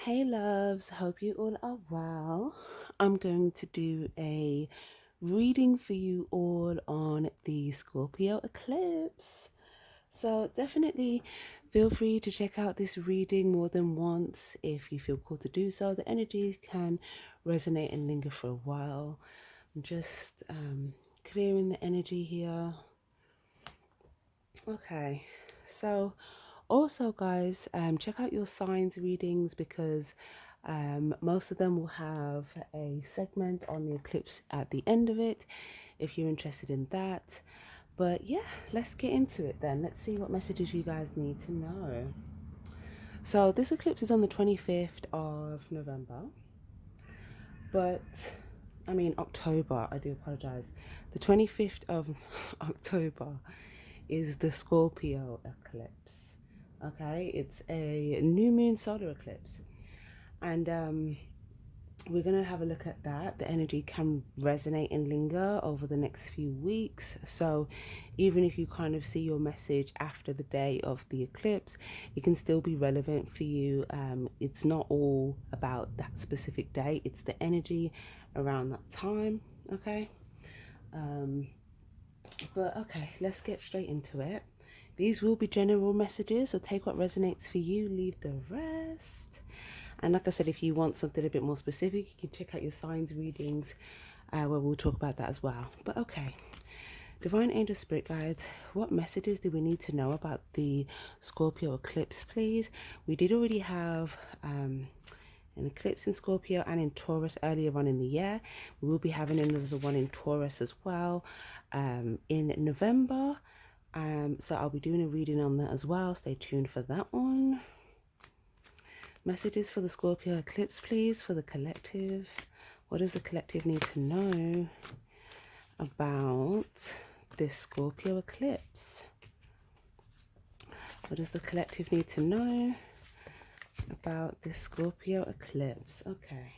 Hey loves, hope you all are well. I'm going to do a reading for you all on the Scorpio eclipse. So definitely feel free to check out this reading more than once if you feel called to do so. The energies can resonate and linger for a while. I'm just clearing the energy here. Okay, so also guys, check out your signs readings because most of them will have a segment on the eclipse at the end of it if you're interested in that. But yeah, let's get into it then. Let's see what messages you guys need to know. So this eclipse is on the 25th of November, but I mean October, I do apologize. The 25th of October is the Scorpio eclipse. Okay, it's a new moon solar eclipse, and we're going to have a look at that. The energy can resonate and linger over the next few weeks, so even if you kind of see your message after the day of the eclipse, it can still be relevant for you. It's not all about that specific day, it's the energy around that time. Okay, but okay, let's get straight into it. These will be general messages, so take what resonates for you, leave the rest. And like I said, if you want something a bit more specific, you can check out your signs readings where we'll talk about that as well. But okay, Divine Angel Spirit Guides, what messages do we need to know about the Scorpio eclipse, please? We did already have an eclipse in Scorpio and in Taurus earlier on in the year. We will be having another one in Taurus as well in November. So I'll be doing a reading on that as well. Stay tuned for that one. Messages for the Scorpio eclipse, please, for the collective. What does the collective need to know about this Scorpio eclipse? What does the collective need to know about this Scorpio eclipse? Okay.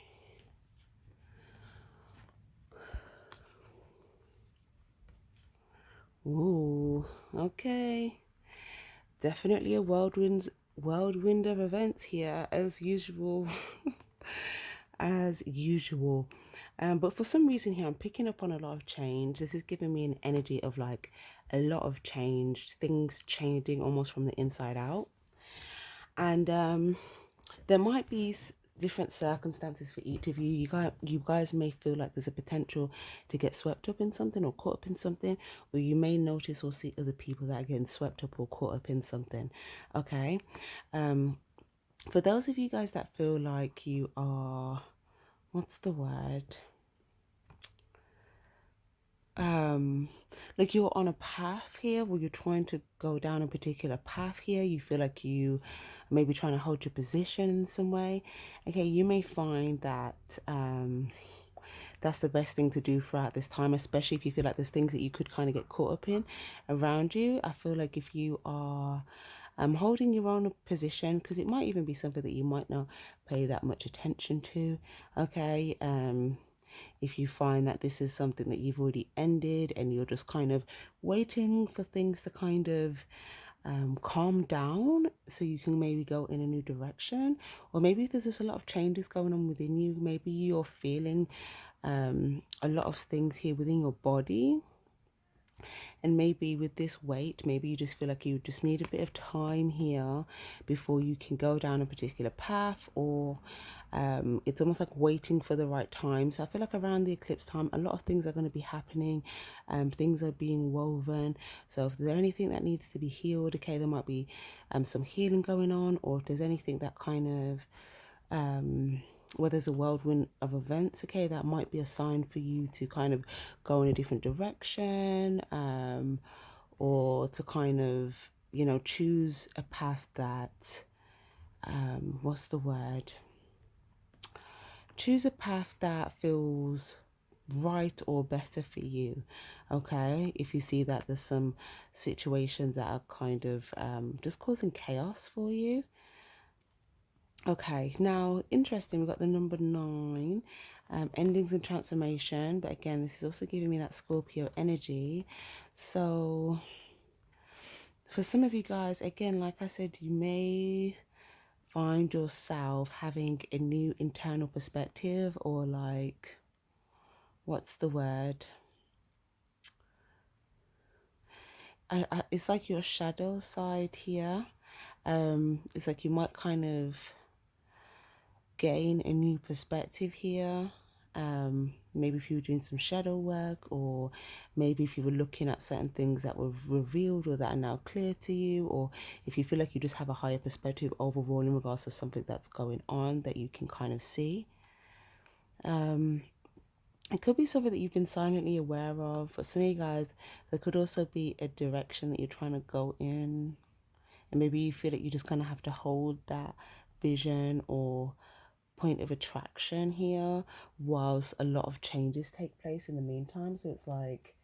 Ooh, okay. Definitely a whirlwind of events here, as usual. As usual. But for some reason here, I'm picking up on a lot of change. This is giving me an energy of like a lot of change, things changing almost from the inside out. And there might be different circumstances for each of you. You guys may feel like there's a potential to get swept up in something or caught up in something, or you may notice or see other people that are getting swept up or caught up in something. Okay. For those of you guys that feel like you are, what's the word? Like you're on a path here where you're trying to go down a particular path here, you feel like you may be trying to hold your position in some way. Okay, you may find that that's the best thing to do throughout this time, especially if you feel like there's things that you could kind of get caught up in around you. I feel like if you are holding your own position, because it might even be something that you might not pay that much attention to. Okay, if you find that this is something that you've already ended and you're just kind of waiting for things to kind of calm down so you can maybe go in a new direction, or maybe there's just a lot of changes going on within you. Maybe you're feeling a lot of things here within your body, and maybe with this weight, maybe you just feel like you just need a bit of time here before you can go down a particular path, or it's almost like waiting for the right time. So I feel like around the eclipse time, a lot of things are going to be happening. Things are being woven. So if there's anything that needs to be healed, okay, there might be some healing going on, or if there's anything that kind of where there's a whirlwind of events, okay, that might be a sign for you to kind of go in a different direction, or to kind of, you know, choose a path that, what's the word? Choose a path that feels right or better for you. Okay, if you see that there's some situations that are kind of just causing chaos for you. Okay, now interesting, we've got the number 9, endings and transformation. But again, this is also giving me that Scorpio energy. So for some of you guys, again, like I said, you may find yourself having a new internal perspective, or like, what's the word? It's like your shadow side here. It's like you might kind of gain a new perspective here. Maybe if you were doing some shadow work, or maybe if you were looking at certain things that were revealed or that are now clear to you, or if you feel like you just have a higher perspective overall in regards to something that's going on that you can kind of see. It could be something that you've been silently aware of. For some of you guys, there could also be a direction that you're trying to go in, and maybe you feel that you just kind of have to hold that vision or point of attraction here whilst a lot of changes take place in the meantime. So it's like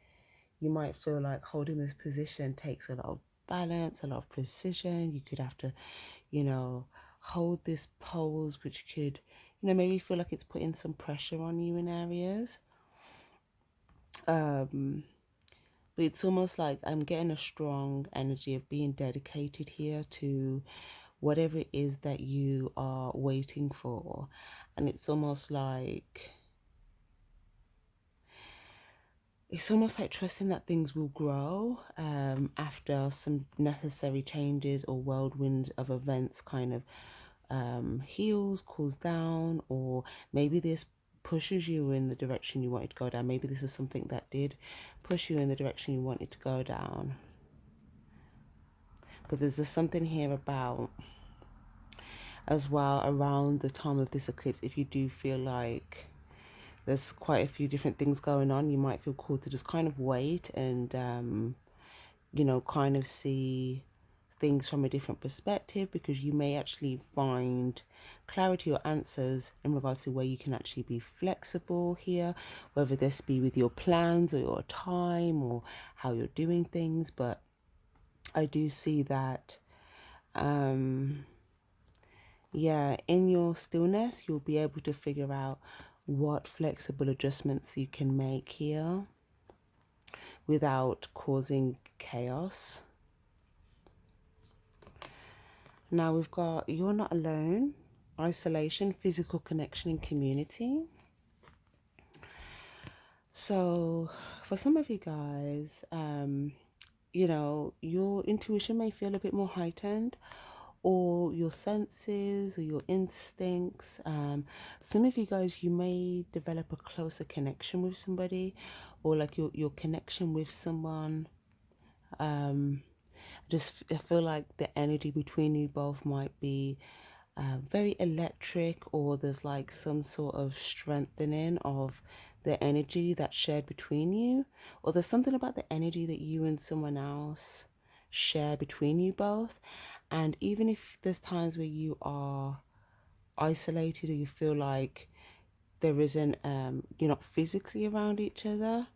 you might feel like holding this position takes a lot of balance, a lot of precision. You could have to, you know, hold this pose, which could, maybe feel like it's putting some pressure on you in areas. But it's almost like I'm getting a strong energy of being dedicated here to whatever it is that you are waiting for. And it's almost like trusting that things will grow after some necessary changes or whirlwind of events kind of heals, cools down, or maybe this pushes you in the direction you wanted to go down. Maybe this was something that did push you in the direction you wanted to go down. But there's just something here about, as well, around the time of this eclipse, if you do feel like there's quite a few different things going on, you might feel called to just kind of wait and kind of see things from a different perspective, because you may actually find clarity or answers in regards to where you can actually be flexible here, whether this be with your plans or your time or how you're doing things. But I do see that yeah, in your stillness you'll be able to figure out what flexible adjustments you can make here without causing chaos. Now we've got you're not alone, isolation, physical connection, and community. So for some of you guys, your intuition may feel a bit more heightened, or your senses or your instincts. Some of you guys, you may develop a closer connection with somebody, or like your connection with someone. I feel like the energy between you both might be very electric, or there's like some sort of strengthening of the energy that's shared between you, or there's something about the energy that you and someone else share between you both. And even if there's times where you are isolated, or you feel like there isn't you're not physically around each other,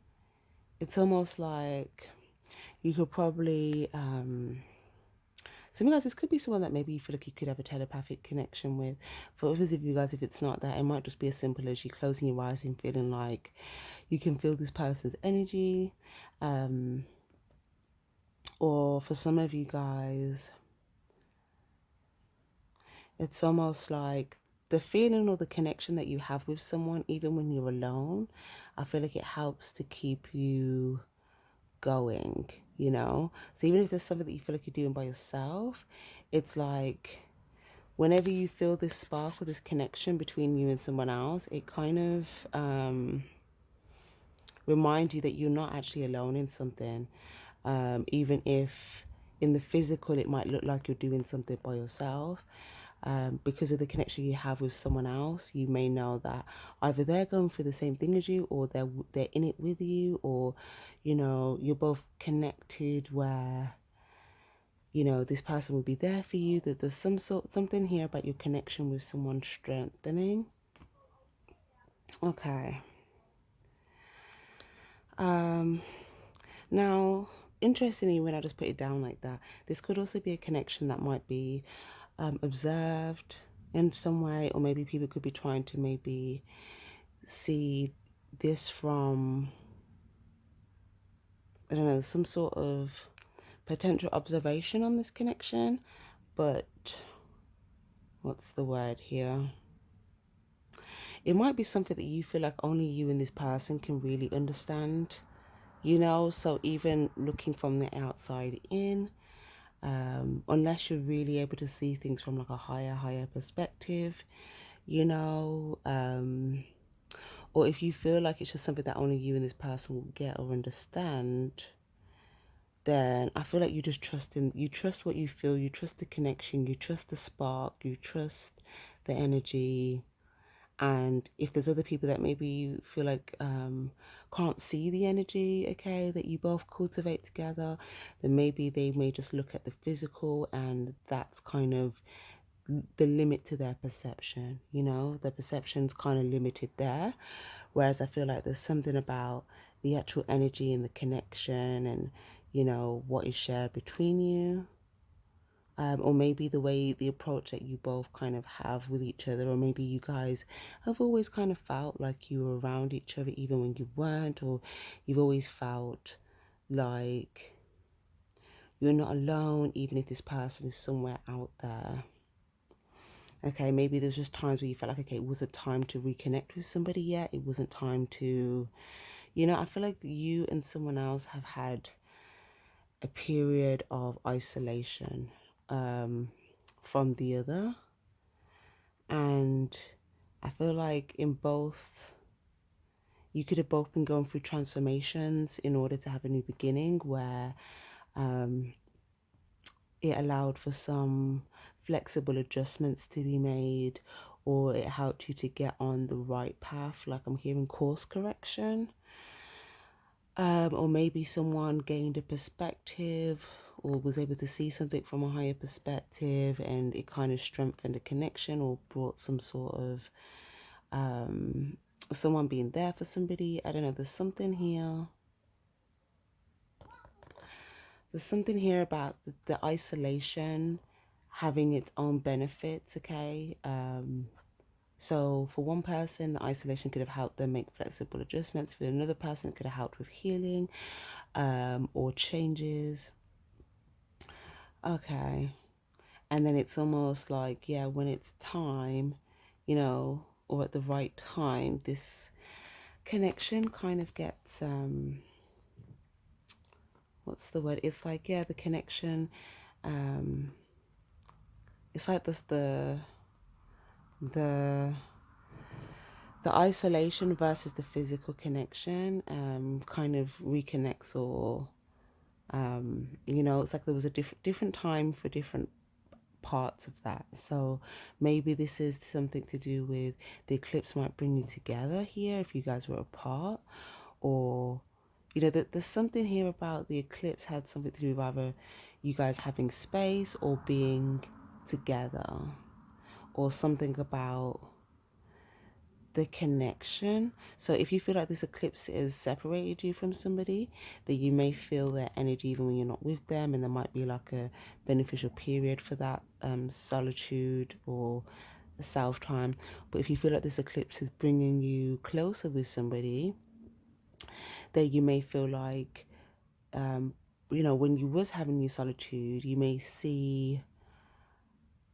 it's almost like you could probably some of you guys, this could be someone that maybe you feel like you could have a telepathic connection with. For others of you guys, if it's not that, it might just be as simple as you closing your eyes and feeling like you can feel this person's energy. Or for some of you guys, it's almost like the feeling or the connection that you have with someone, even when you're alone, I feel like it helps to keep you going, So even if there's something that you feel like you're doing by yourself, it's like whenever you feel this spark or this connection between you and someone else, it kind of reminds you that you're not actually alone in something. Even if in the physical it might look like you're doing something by yourself, because of the connection you have with someone else, you may know that either they're going through the same thing as you, or they're in it with you, or you're both connected where this person will be there for you, that there's something here about your connection with someone strengthening. Okay. Now, interestingly, when I just put it down like that, this could also be a connection that might be observed in some way, or maybe people could be trying to maybe see this from, I don't know, some sort of potential observation on this connection. But what's the word here? It might be something that you feel like only you and this person can really understand, you know? So even looking from the outside in, unless you're really able to see things from like a higher perspective, you know, or if you feel like it's just something that only you and this person will get or understand, then I feel like you just you trust what you feel, you trust the connection, you trust the spark, you trust the energy. And if there's other people that maybe you feel like can't see the energy, okay, that you both cultivate together, then maybe they may just look at the physical, and that's kind of the limit to their perception, you know, the perception's kind of limited there. Whereas I feel like there's something about the actual energy and the connection and, you know, what is shared between you. Or maybe the way, the approach that you both kind of have with each other, or maybe you guys have always kind of felt like you were around each other even when you weren't, or you've always felt like you're not alone even if this person is somewhere out there. Okay, maybe there's just times where you felt like, okay, it wasn't time to reconnect with somebody yet. It wasn't time to, you know, I feel like you and someone else have had a period of isolation from the other. And I feel like in both, you could have both been going through transformations in order to have a new beginning where um, it allowed for some flexible adjustments to be made, or it helped you to get on the right path, like I'm hearing course correction. Or maybe someone gained a perspective or was able to see something from a higher perspective, and it kind of strengthened a connection or brought some sort of someone being there for somebody. I don't know, there's something here. There's something here about the isolation having its own benefits, okay? So for one person, the isolation could have helped them make flexible adjustments. For another person, it could have helped with healing or changes. Okay. And then it's almost like, yeah, when it's time, you know, or at the right time, this connection kind of gets, what's the word? It's like, yeah, the connection, um, it's like this, the, the isolation versus the physical connection, kind of reconnects, or, you know, it's like there was a different time for different parts of that. So maybe this is something to do with the eclipse might bring you together here if you guys were apart, or you know that there's something here about the eclipse had something to do with either you guys having space or being together, or something about the connection. So if you feel like this eclipse has separated you from somebody, that you may feel their energy even when you're not with them, and there might be like a beneficial period for that solitude or self time. But if you feel like this eclipse is bringing you closer with somebody, then you may feel like you know, when you was having your solitude,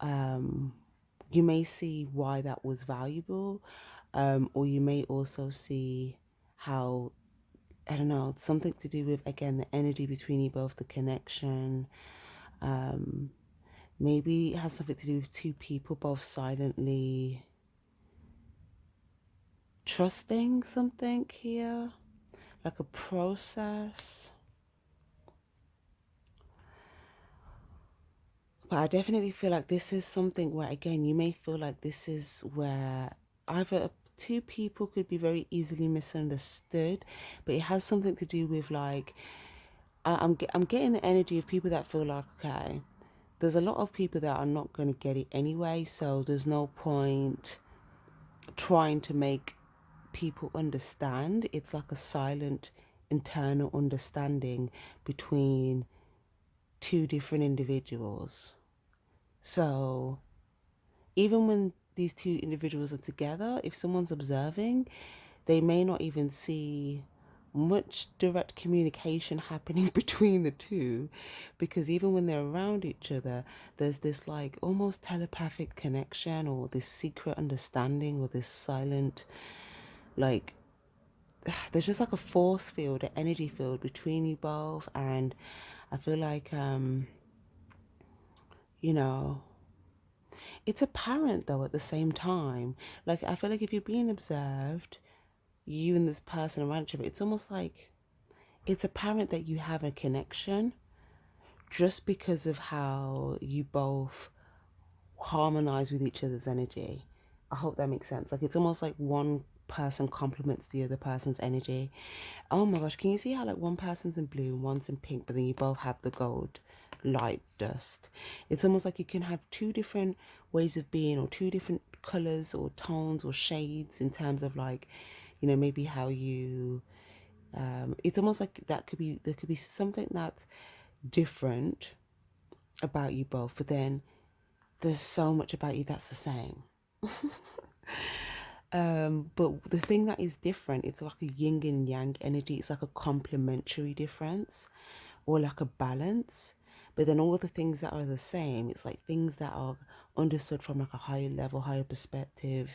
um you may see why that was valuable, or you may also see how, I don't know, something to do with, again, the energy between you both, the connection. Um, Maybe it has something to do with two people both silently trusting something here, like a process. But I definitely feel like this is something where, again, you may feel like this is where either two people could be very easily misunderstood, but it has something to do with like, I'm getting the energy of people that feel like, okay, there's a lot of people that are not going to get it anyway, so there's no point trying to make people understand. It's like a silent internal understanding between two different individuals. So even when these two individuals are together, if someone's observing, they may not even see much direct communication happening between the two, because even when they're around each other, there's this like almost telepathic connection, or this secret understanding, or this silent, like, there's just like a force field, an energy field between you both. And I feel like you know, it's apparent though at the same time. Like, I feel like if you're being observed, you and this person around each other, it's almost like it's apparent that you have a connection just because of how you both harmonize with each other's energy. I hope that makes sense. Like, it's almost like one person complements the other person's energy. Oh my gosh, can you see how like one person's in blue and one's in pink, but then you both have the gold light dust? It's almost like you can have two different ways of being, or two different colors or tones or shades, in terms of like, maybe how you it's almost like there could be something that's different about you both, but then there's so much about you that's the same. But the thing that is different, it's like a yin and yang energy. It's like a complementary difference, or like a balance. But then all the things that are the same, it's like things that are understood from like a higher level, higher perspective.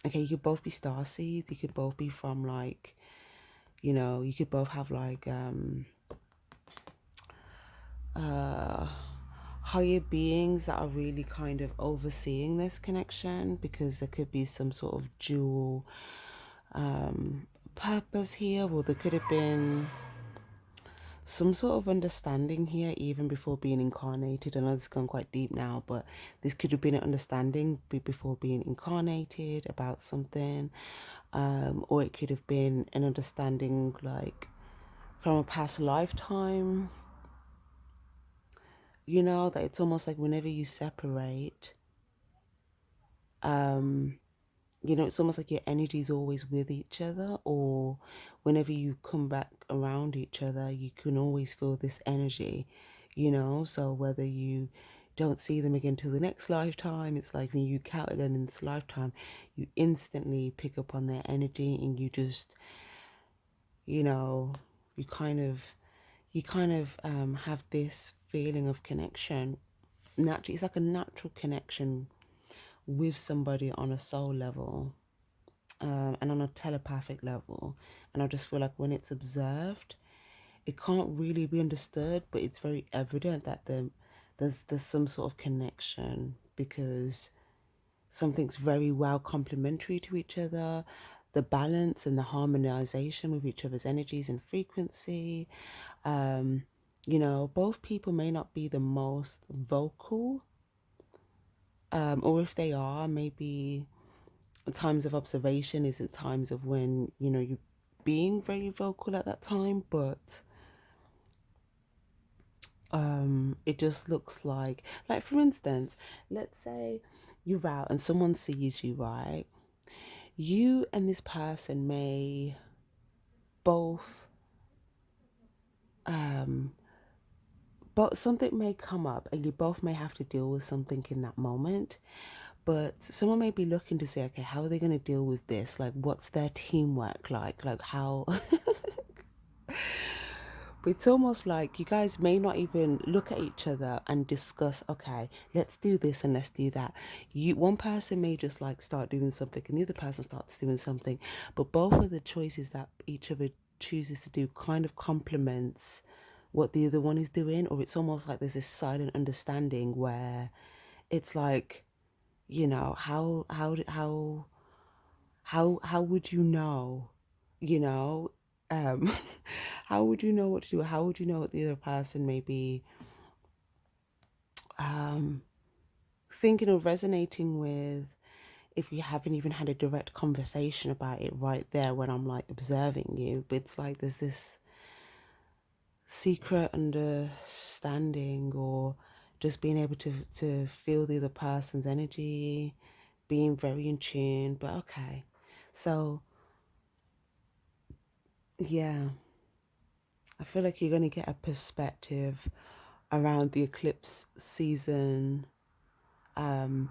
Okay, you could both be star seeds. You could both be from like, you could both have like uh higher beings that are really kind of overseeing this connection, because there could be some sort of dual purpose here, or there could have been some sort of understanding here even before being incarnated. I know this has gone quite deep now, but this could have been an understanding before being incarnated about something, or it could have been an understanding like from a past lifetime. That it's almost like whenever you separate, um it's almost like your energy is always with each other, or whenever you come back around each other, you can always feel this energy, so whether you don't see them again till the next lifetime, it's like when you encounter them in this lifetime, you instantly pick up on their energy, and you just, you know you kind of have this feeling of connection. Naturally, it's like a natural connection with somebody on a soul level, and on a telepathic level. And I just feel like when it's observed, it can't really be understood, but it's very evident that there's some sort of connection, because something's very well complementary to each other. The balance and the harmonization with each other's energies and frequency. Um, both people may not be the most vocal, or if they are, maybe times of observation isn't times of when you're being very vocal at that time. But it just looks like for instance, let's say you're out and someone sees you, right? You and this person may both um but something may come up, and you both may have to deal with something in that moment. But someone may be looking to say, okay, how are they going to deal with this? Like, what's their teamwork like how But it's almost like you guys may not even look at each other and discuss, okay, let's do this and let's do that. One person may just like start doing something, and the other person starts doing something, but both of the choices that each other chooses to do kind of complements what the other one is doing. Or it's almost like there's this silent understanding where it's like, how would you know, you know um how would you know what to do? How would you know what the other person may be um thinking or resonating with, if you haven't even had a direct conversation about it right there when I'm like observing you? But it's like there's this secret understanding, or just being able to feel the other person's energy, being very in tune. But okay, so yeah, I feel like you're going to get a perspective around the eclipse season. Um,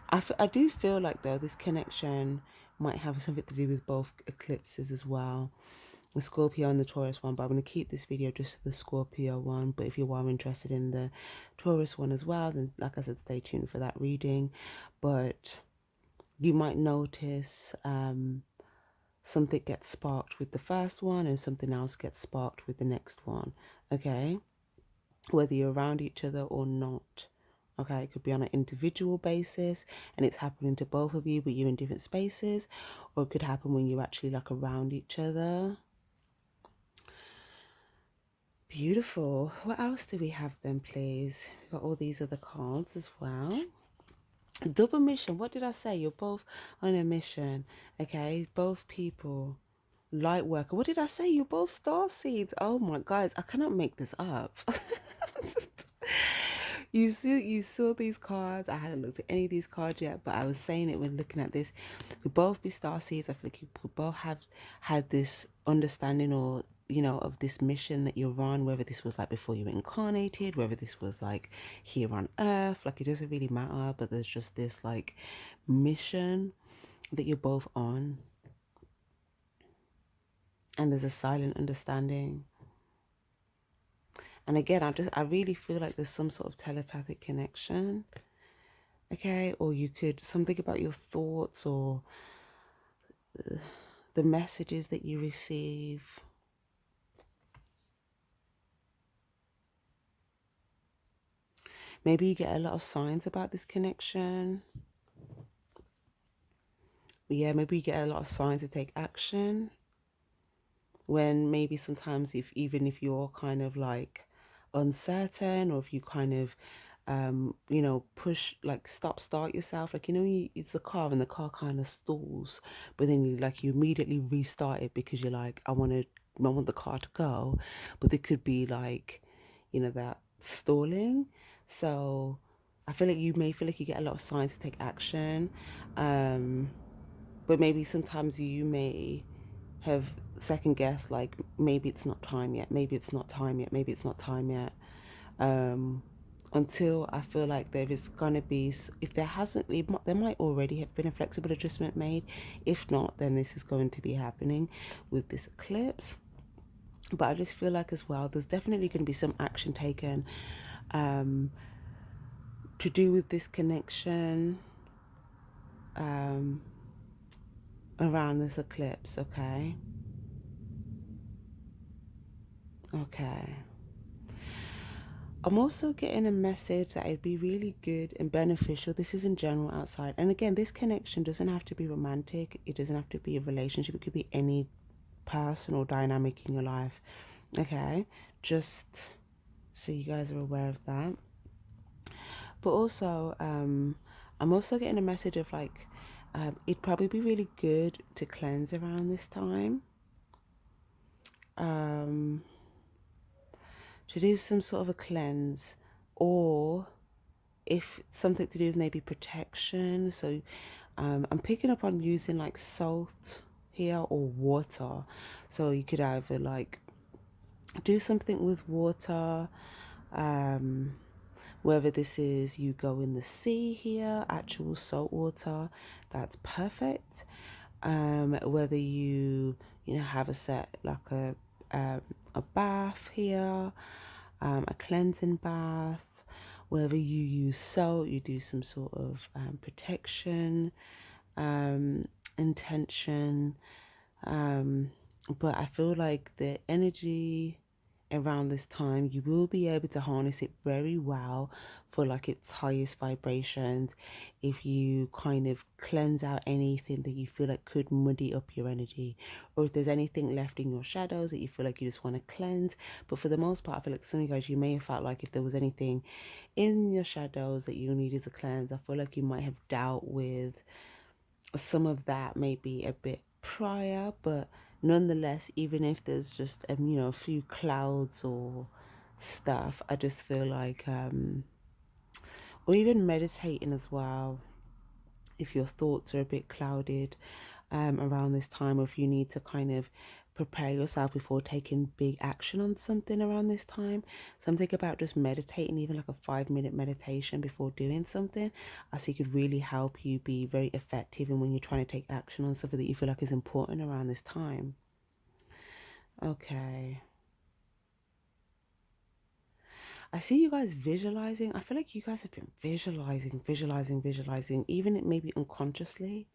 I do feel like though this connection might have something to do with both eclipses as well. the Scorpio and the Taurus one, but I'm going to keep this video just to the Scorpio one. But if you are interested in the Taurus one as well, then like I said, stay tuned for that reading. But you might notice something gets sparked with the first one and something else gets sparked with the next one. Okay, whether you're around each other or not. Okay, it could be on an individual basis and it's happening to both of you, but you're in different spaces, or it could happen when you're actually like around each other. Beautiful. What else do we have then, please? We've got all these other cards as well. Double mission. What did I say? You're both on a mission. Okay, both people. Light worker. What did I say? You're both star seeds. Oh my guys, I cannot make this up. You saw these cards. I hadn't looked at any of these cards yet, but I was saying it when looking at this. We both be star seeds. I feel like you could both have had this understanding, or of this mission that you're on, whether this was like before you were incarnated, whether this was like here on earth, like it doesn't really matter, but there's just this like mission that you're both on, and there's a silent understanding. And again, I really feel like there's some sort of telepathic connection. Okay, or you could something about your thoughts or the messages that you receive. Maybe you get a lot of signs about this connection. Yeah, maybe you get a lot of signs to take action. When maybe sometimes even if you're kind of like uncertain, or if you kind of push, like start yourself, like it's a car and the car kind of stalls, but then you immediately restart it because you're like, I want the car to go, but there could be like that stalling. So I feel like you may feel like you get a lot of signs to take action, but maybe sometimes you may have second guessed, like maybe it's not time yet, maybe it's not time yet, maybe it's not time yet, until I feel like there is going to be, if there hasn't, there might already have been a flexible adjustment made. If not, then this is going to be happening with this eclipse. But I just feel like as well, there's definitely going to be some action taken to do with this connection around this eclipse. Okay. I'm also getting a message that it'd be really good and beneficial. This is in general outside. And again, this connection doesn't have to be romantic. It doesn't have to be a relationship. It could be any personal dynamic in your life. Okay. Just so you guys are aware of that. But also, I'm also getting a message of like, it'd probably be really good to cleanse around this time. To do some sort of a cleanse, or if something to do with maybe protection. So I'm picking up on using like salt here or water. So you could either like do something with water, whether this is you go in the sea here, actual salt water, that's perfect. Whether you have a set like a bath here, a cleansing bath, whether you use salt, you do some sort of protection intention, but I feel like the energy around this time, you will be able to harness it very well for like its highest vibrations. If you kind of cleanse out anything that you feel like could muddy up your energy, or if there's anything left in your shadows that you feel like you just want to cleanse. But for the most part, I feel like some of you guys, you may have felt like if there was anything in your shadows that you needed to cleanse, I feel like you might have dealt with some of that maybe a bit prior. But nonetheless, even if there's just a few clouds or stuff, I just feel like or even meditating as well, if your thoughts are a bit clouded around this time, or if you need to kind of prepare yourself before taking big action on something around this time, something about just meditating, even like a 5-minute meditation before doing something, I see could really help you be very effective. And when you're trying to take action on something that you feel like is important around this time. Okay. I see you guys visualizing. I feel like you guys have been visualizing, even it maybe unconsciously.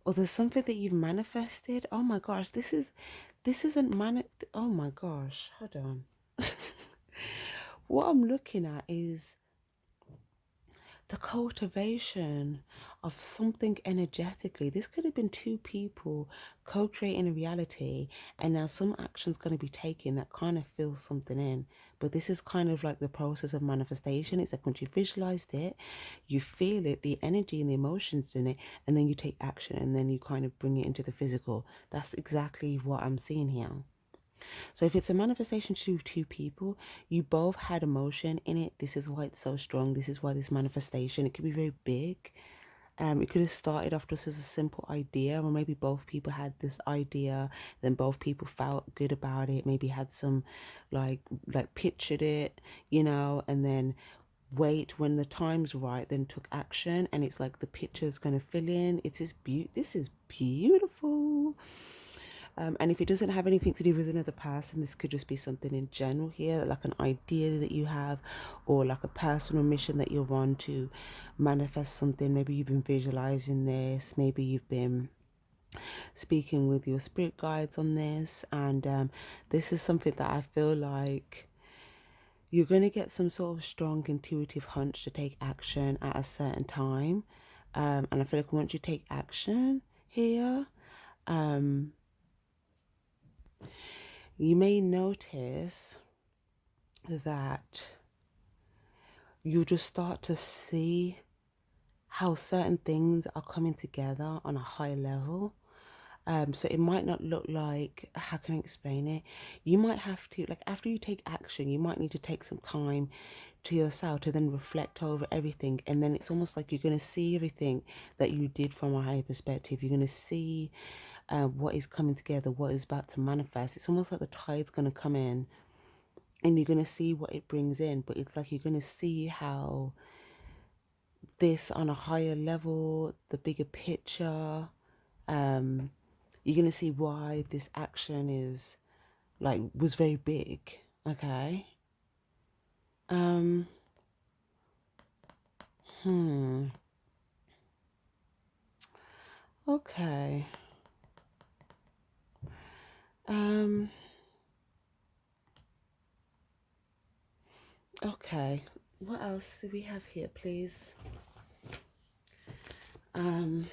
Or there's something that you've manifested. Oh my gosh, this isn't oh my gosh, hold on. What I'm looking at is the cultivation of something energetically. This could have been two people co-creating a reality, and now some action's going to be taken that kind of fills something in. But this is kind of like the process of manifestation. It's like once you visualized it, you feel it, the energy and the emotions in it, and then you take action, and then you kind of bring it into the physical. That's exactly what I'm seeing here. So if it's a manifestation to two people, you both had emotion in it. This is why it's so strong. This is why this manifestation, it could be very big. It could have started off just as a simple idea, or maybe both people had this idea, then both people felt good about it, maybe had some like pictured it, and then wait when the time's right, then took action, and it's like the picture's gonna fill in. This is beautiful. And if it doesn't have anything to do with another person, this could just be something in general here, like an idea that you have, or like a personal mission that you're on to manifest something. Maybe you've been visualizing this, maybe you've been speaking with your spirit guides on this, and this is something that I feel like you're going to get some sort of strong intuitive hunch to take action at a certain time. And I feel like once you take action here, um, you may notice that you just start to see how certain things are coming together on a high level. So it might not look like, how can I explain it? You might have to, like, after you take action, you might need to take some time to yourself to then reflect over everything. And then it's almost like you're going to see everything that you did from a higher perspective. You're going to see what is coming together, what is about to manifest. It's almost like the tide's going to come in and you're going to see what it brings in. But it's like you're going to see how this on a higher level, the bigger picture, um, you're going to see why this action is like was very big. Okay. Um, hmm. Okay. Um, okay. What else do we have here, please? Um,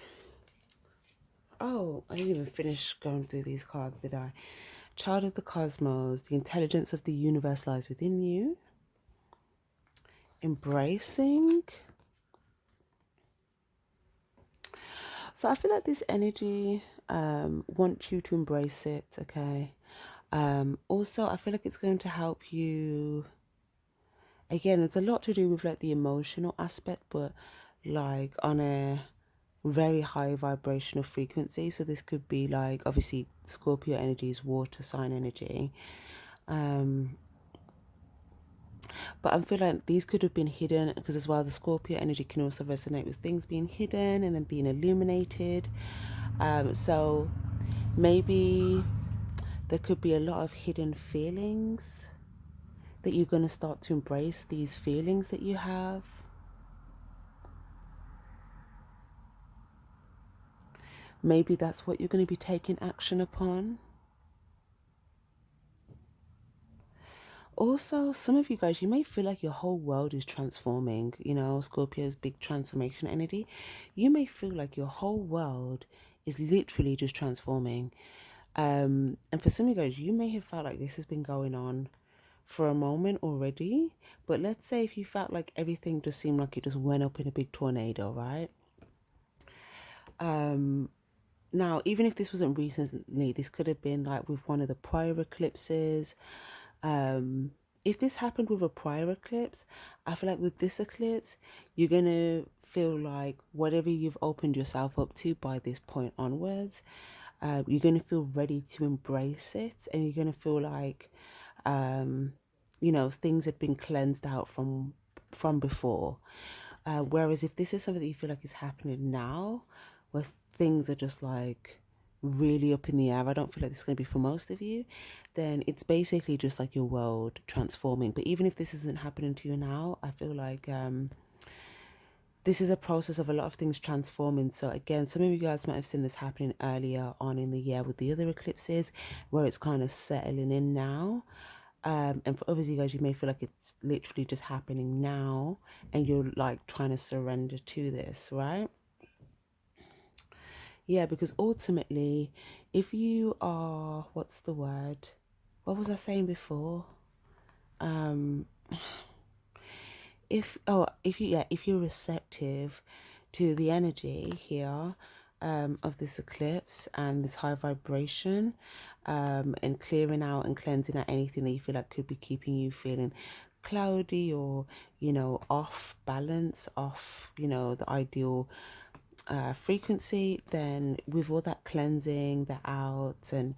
oh, I didn't even finish going through these cards, did I? Child of the cosmos, the intelligence of the universe lies within you. Embracing. So I feel like this energy wants you to embrace it, okay? Also, I feel like it's going to help you. Again, it's a lot to do with like the emotional aspect, but like on a very high vibrational frequency. So this could be like, obviously Scorpio energy is water sign energy. But I feel like these could have been hidden because as well the Scorpio energy can also resonate with things being hidden and then being illuminated. So maybe there could be a lot of hidden feelings that you're going to start to embrace, these feelings that you have. Maybe that's what you're going to be taking action upon. Also, some of you guys, you may feel like your whole world is transforming. Scorpio's big transformation energy. You may feel like your whole world is literally just transforming. And for some of you guys, you may have felt like this has been going on for a moment already. But let's say if you felt like everything just seemed like it just went up in a big tornado, right? Now, even if this wasn't recently, this could have been like with one of the prior eclipses. If this happened with a prior eclipse, I feel like with this eclipse, you're going to feel like whatever you've opened yourself up to by this point onwards, you're going to feel ready to embrace it, and you're going to feel like, things had been cleansed out from before. Whereas if this is something that you feel like is happening now, where things are just like really up in the air, I don't feel like this is going to be for most of you, then it's basically just like your world transforming. But even if this isn't happening to you now, I feel like this is a process of a lot of things transforming. So again, some of you guys might have seen this happening earlier on in the year with the other eclipses, where it's kind of settling in now. And for others of you guys, you may feel like it's literally just happening now and you're like trying to surrender to this, right? Yeah, because ultimately, if you are, what's the word? What was I saying before? Um, if you're receptive to the energy here of this eclipse and this high vibration, and clearing out and cleansing out anything that you feel like could be keeping you feeling cloudy or, off balance, off, the ideal frequency, then with all that cleansing, the out, and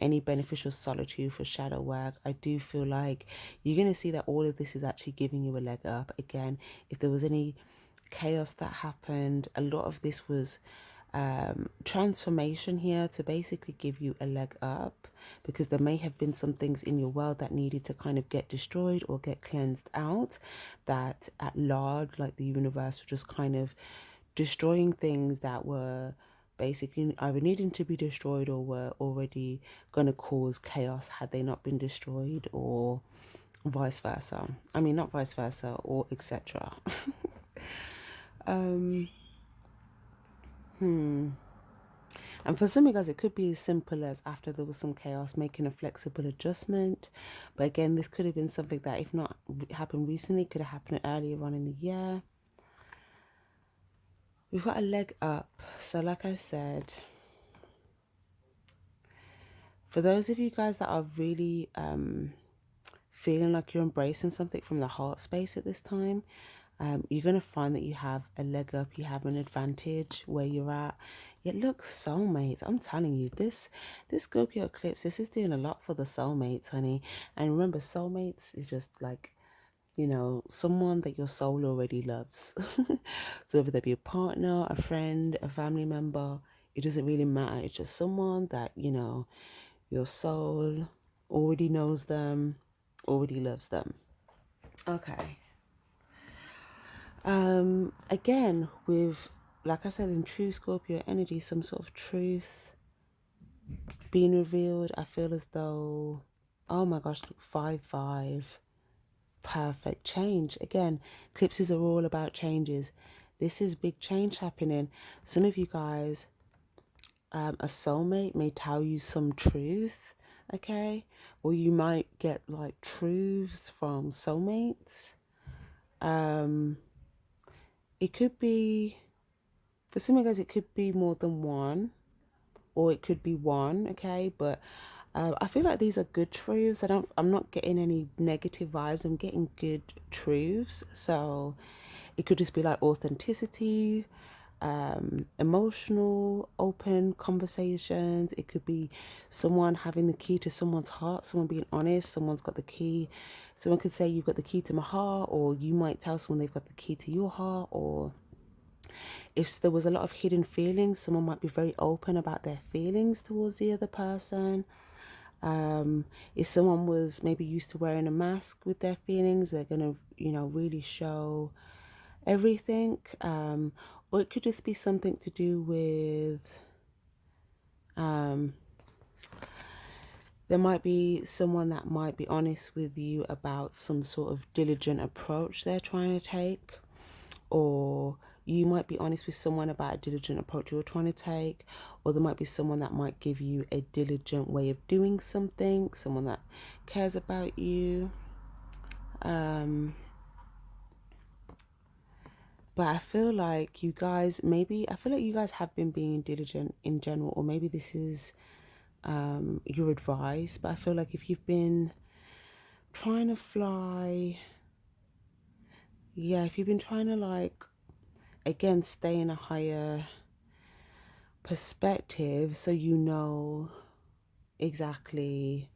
any beneficial solitude for shadow work, I do feel like you're going to see that all of this is actually giving you a leg up. Again, if there was any chaos that happened, a lot of this was transformation here to basically give you a leg up, because there may have been some things in your world that needed to kind of get destroyed or get cleansed out, that at large, like the universe was just kind of destroying things that were basically either needing to be destroyed or were already going to cause chaos had they not been destroyed, or vice versa. I mean, not vice versa, or etc. um hmm and for some of you guys, it could be as simple as, after there was some chaos, making a flexible adjustment. But again, this could have been something that, if not happened recently, could have happened earlier on in the year. We've got a leg up. So like I said, for those of you guys that are really feeling like you're embracing something from the heart space at this time, you're going to find that you have a leg up, you have an advantage where you're at. It looks soulmates. I'm telling you, this Scorpio eclipse, this is doing a lot for the soulmates, honey. And remember, soulmates is just like, someone that your soul already loves. So whether they be a partner, a friend, a family member, it doesn't really matter. It's just someone that, your soul already knows them, already loves them. Okay. Again, with, like I said, in true Scorpio energy, some sort of truth being revealed. I feel as though, oh my gosh, 5-5, perfect change. Again, eclipses are all about changes. This is big change happening. Some of you guys, a soulmate may tell you some truth, okay? Or you might get like truths from soulmates. It could be, for some of you guys, it could be more than one, or it could be one, okay? But I feel like these are good truths. I'm not getting any negative vibes. I'm getting good truths. So it could just be like authenticity, emotional, open conversations. It could be someone having the key to someone's heart, someone being honest, someone's got the key. Someone could say, you've got the key to my heart, or you might tell someone they've got the key to your heart. Or if there was a lot of hidden feelings, someone might be very open about their feelings towards the other person. If someone was maybe used to wearing a mask with their feelings, they're gonna, really show everything. Or it could just be something to do with, there might be someone that might be honest with you about some sort of diligent approach they're trying to take, or you might be honest with someone about a diligent approach you're trying to take, or there might be someone that might give you a diligent way of doing something, someone that cares about you. But I feel like you guys, I feel like you guys have been being diligent in general, or maybe this is your advice, but I feel like if you've been trying to fly, yeah, if you've been trying to, like, again, stay in a higher perspective, so exactly,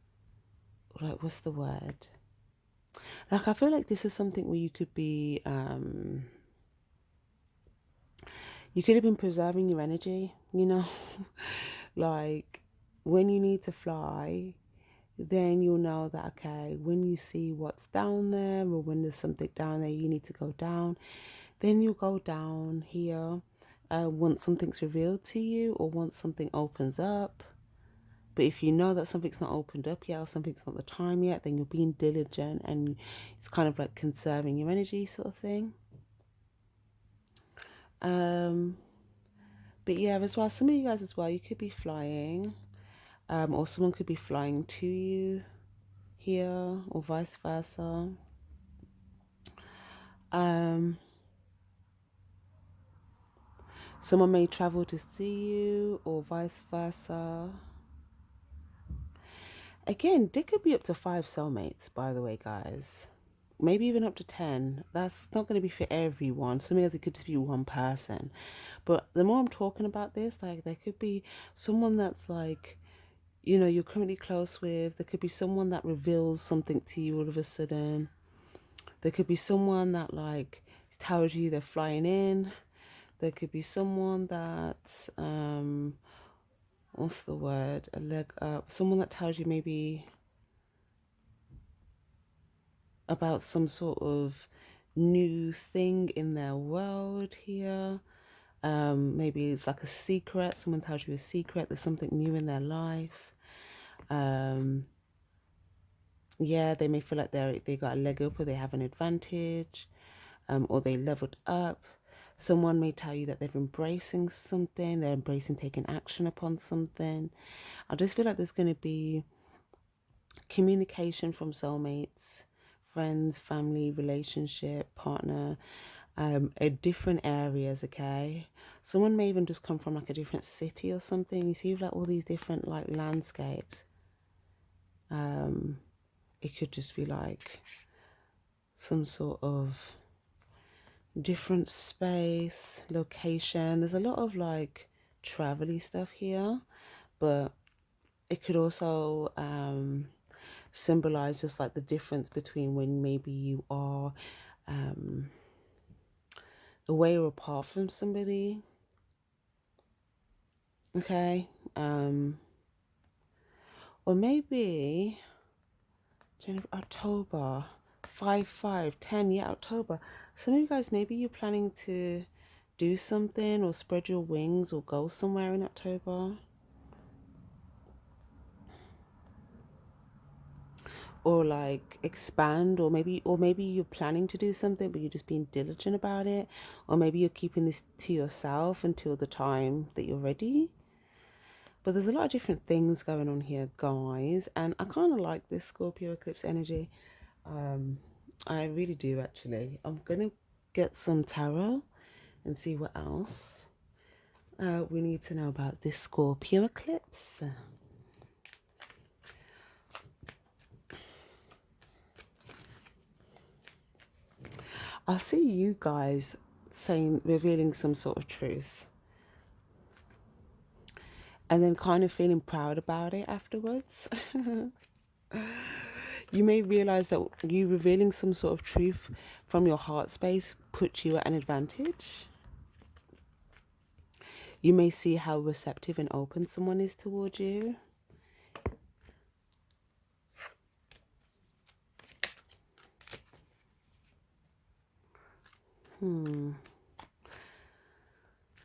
like, what's the word? Like, I feel like this is something where you could be, you could have been preserving your energy, Like, when you need to fly, then you'll know that, okay, when you see what's down there, or when there's something down there you need to go down, then you go down here once something's revealed to you, or once something opens up. But if you know that something's not opened up yet, or something's not the time yet, then you're being diligent, and it's kind of like conserving your energy sort of thing. But yeah, as well, some of you guys as well, you could be flying, or someone could be flying to you here, or vice versa. Someone may travel to see you, or vice versa. Again, there could be up to 5 soulmates, by the way, guys. Maybe even up to 10. That's not going to be for everyone. Sometimes it could just be one person. But the more I'm talking about this, like, there could be someone that's like, you know, you're currently close with. There could be someone that reveals something to you all of a sudden. There could be someone that, like, tells you they're flying in. There could be someone that, what's the word? A leg up. Someone that tells you maybe about some sort of new thing in their world here. Maybe it's like a secret. Someone tells you a secret. There's something new in their life. Yeah, they may feel like they got a leg up, or they have an advantage, or they leveled up. Someone may tell you that they're embracing something. They're embracing taking action upon something. I just feel like there's going to be communication from soulmates, friends, family, relationship, partner, at different areas. Okay, someone may even just come from like a different city or something. You see like all these different like landscapes. It could just be like some sort of different space, location. There's a lot of like travel-y stuff here, but it could also symbolize just like the difference between when maybe you are away or apart from somebody. Okay, or maybe October 5/5/10. Yeah, October. Some of you guys, maybe you're planning to do something or spread your wings or go somewhere in October, or like expand, or maybe you're planning to do something but you're just being diligent about it, or maybe you're keeping this to yourself until the time that you're ready. But there's a lot of different things going on here, guys, and I kind of like this Scorpio eclipse energy. I really do, actually. I'm gonna get some tarot and see what else we need to know about this Scorpio eclipse. I see you guys revealing some sort of truth, and then kind of feeling proud about it afterwards. You may realize that you revealing some sort of truth from your heart space puts you at an advantage. You may see how receptive and open someone is towards you.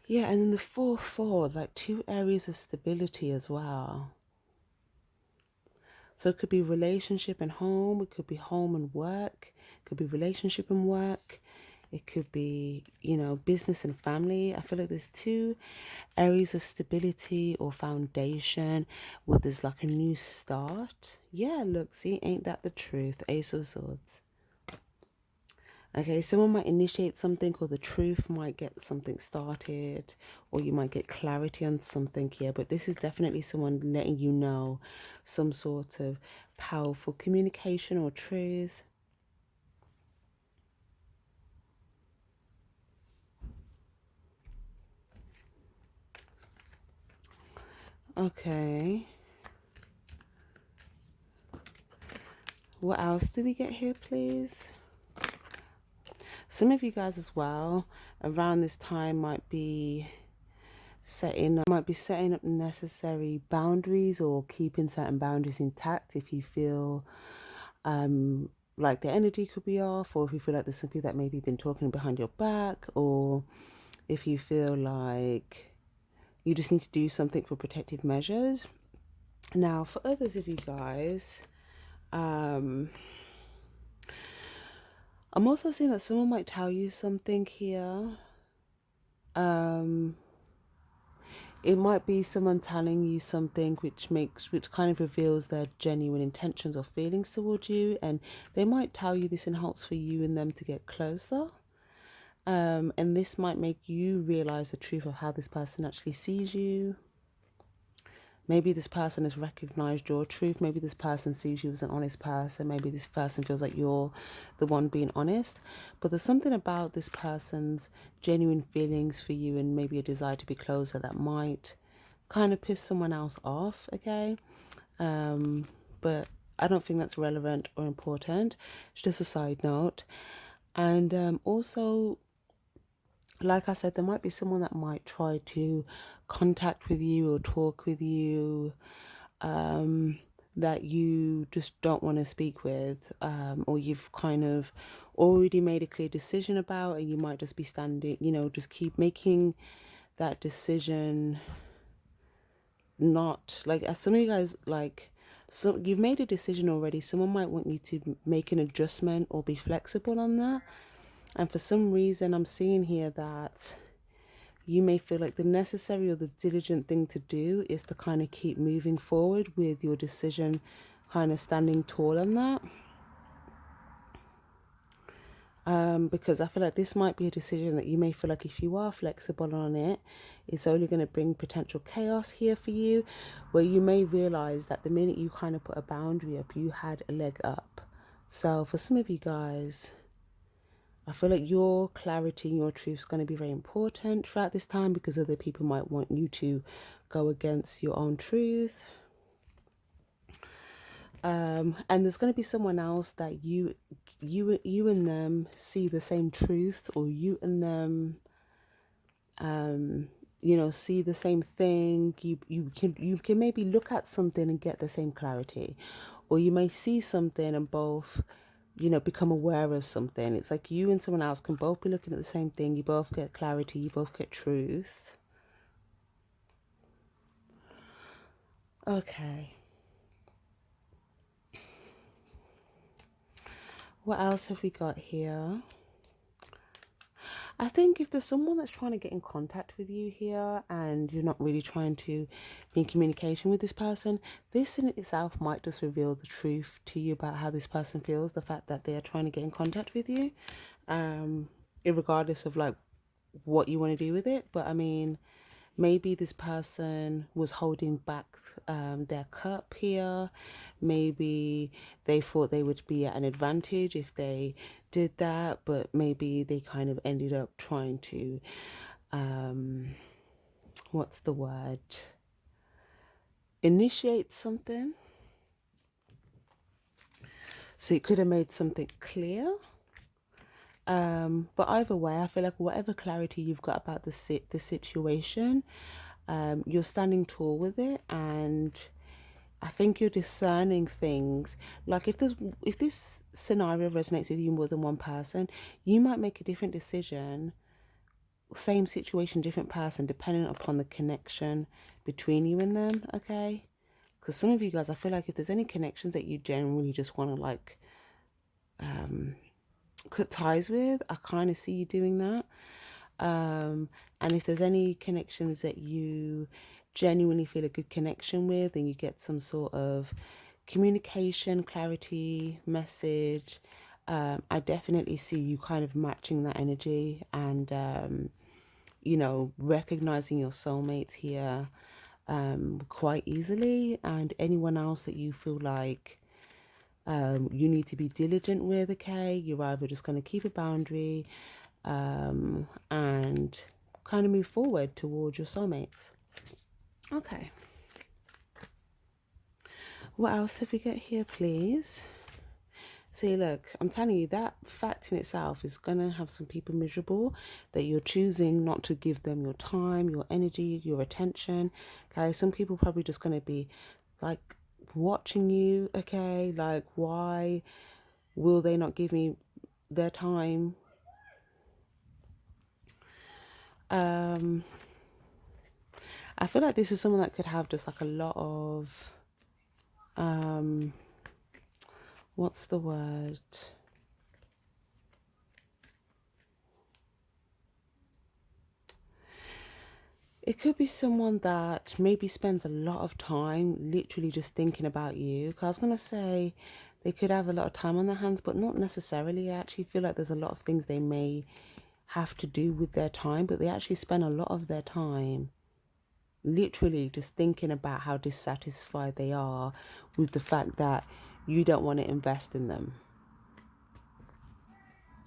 Yeah, and then the 4/4, like 2 areas of stability as well. So it could be relationship and home. It could be home and work. It could be relationship and work. It could be, you know, business and family. I feel like there's 2 areas of stability or foundation where there's like a new start. Yeah, look, see, ain't that the truth? Ace of Swords. Okay, someone might initiate something, or the truth might get something started, or you might get clarity on something here. But this is definitely someone letting you know some sort of powerful communication or truth. Okay. What else do we get here, please? Some of you guys as well around this time might be might be setting up necessary boundaries or keeping certain boundaries intact if you feel like the energy could be off, or if you feel like there's something that maybe been talking behind your back, or if you feel like you just need to do something for protective measures. Now, for others of you guys, I'm also seeing that someone might tell you something here. It might be someone telling you something which kind of reveals their genuine intentions or feelings towards you, and they might tell you this in hopes for you and them to get closer. And this might make you realize the truth of how this person actually sees you. Maybe this person has recognized your truth. Maybe this person sees you as an honest person. Maybe this person feels like you're the one being honest. But there's something about this person's genuine feelings for you and maybe a desire to be closer that might kind of piss someone else off, okay? But I don't think that's relevant or important. It's just a side note. And also, like I said, there might be someone that might try to contact with you or talk with you that you just don't want to speak with, or you've kind of already made a clear decision about, and you might just be standing, just keep making that decision. Not like, as some of you guys, like, so you've made a decision already. Someone might want you to make an adjustment or be flexible on that. And for some reason, I'm seeing here that you may feel like the necessary or the diligent thing to do is to kind of keep moving forward with your decision, kind of standing tall on that. Because I feel like this might be a decision that you may feel like if you are flexible on it, it's only going to bring potential chaos here for you, where you may realize that the minute you kind of put a boundary up, you had a leg up. So for some of you guys, I feel like your clarity and your truth is going to be very important throughout this time, because other people might want you to go against your own truth. And there's going to be someone else that you and them see the same truth, or you and them see the same thing. You can maybe look at something and get the same clarity, or you may see something and both become aware of something. It's like you and someone else can both be looking at the same thing. You both get clarity, you both get truth. Okay. What else have we got here? I think if there's someone that's trying to get in contact with you here and you're not really trying to be in communication with this person, this in itself might just reveal the truth to you about how this person feels, the fact that they are trying to get in contact with you, regardless of like what you want to do with it. But I mean, maybe this person was holding back their cup here. Maybe they thought they would be at an advantage if they did that, but maybe they kind of ended up trying to, what's the word? Initiate something. So it could have made something clear. But either way, I feel like whatever clarity you've got about the situation, you're standing tall with it, and I think you're discerning things. Like if this scenario resonates with you more than one person, you might make a different decision, same situation, different person, depending upon the connection between you and them, okay? Because some of you guys, I feel like if there's any connections that you generally just want to like cut ties with, I kind of see you doing that. And if there's any connections that you genuinely feel a good connection with, and you get some sort of communication, clarity, message, I definitely see you kind of matching that energy and recognizing your soulmates here quite easily. And anyone else that you feel like you need to be diligent with, okay, you're either just going to keep a boundary and kind of move forward towards your soulmates. Okay. What else have we got here, please? See, look, I'm telling you, that fact in itself is going to have some people miserable, that you're choosing not to give them your time, your energy, your attention. Okay, some people probably just going to be like watching you. Okay, like, why will they not give me their time? um I feel like this is someone that could have just like a lot of um what's the word, it could be someone that maybe spends a lot of time literally just thinking about you. Because I was going to say they could have a lot of time on their hands, but not necessarily. I actually feel like there's a lot of things they may have to do with their time, but they actually spend a lot of their time literally just thinking about how dissatisfied they are with the fact that you don't want to invest in them,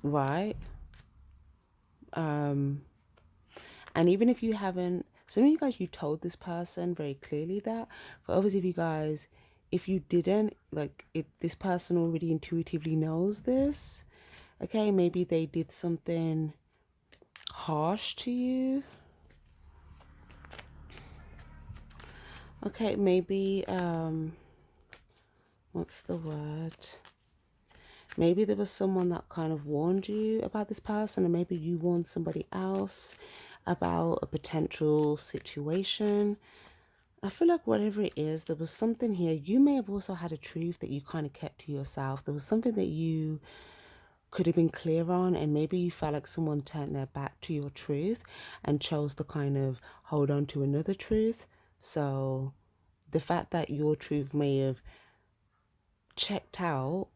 right? um And even if you haven't, some of you guys, you told this person very clearly that. For others of you guys, if you didn't, like, if this person already intuitively knows this, okay, maybe they did something harsh to you. Okay, maybe, what's the word? Maybe there was someone that kind of warned you about this person, and maybe you warned somebody else about a potential situation. I feel like whatever it is, there was something here. You may have also had a truth that you kind of kept to yourself. There was something that you could have been clear on, and maybe you felt like someone turned their back to your truth and chose to kind of hold on to another truth. So the fact that your truth may have checked out,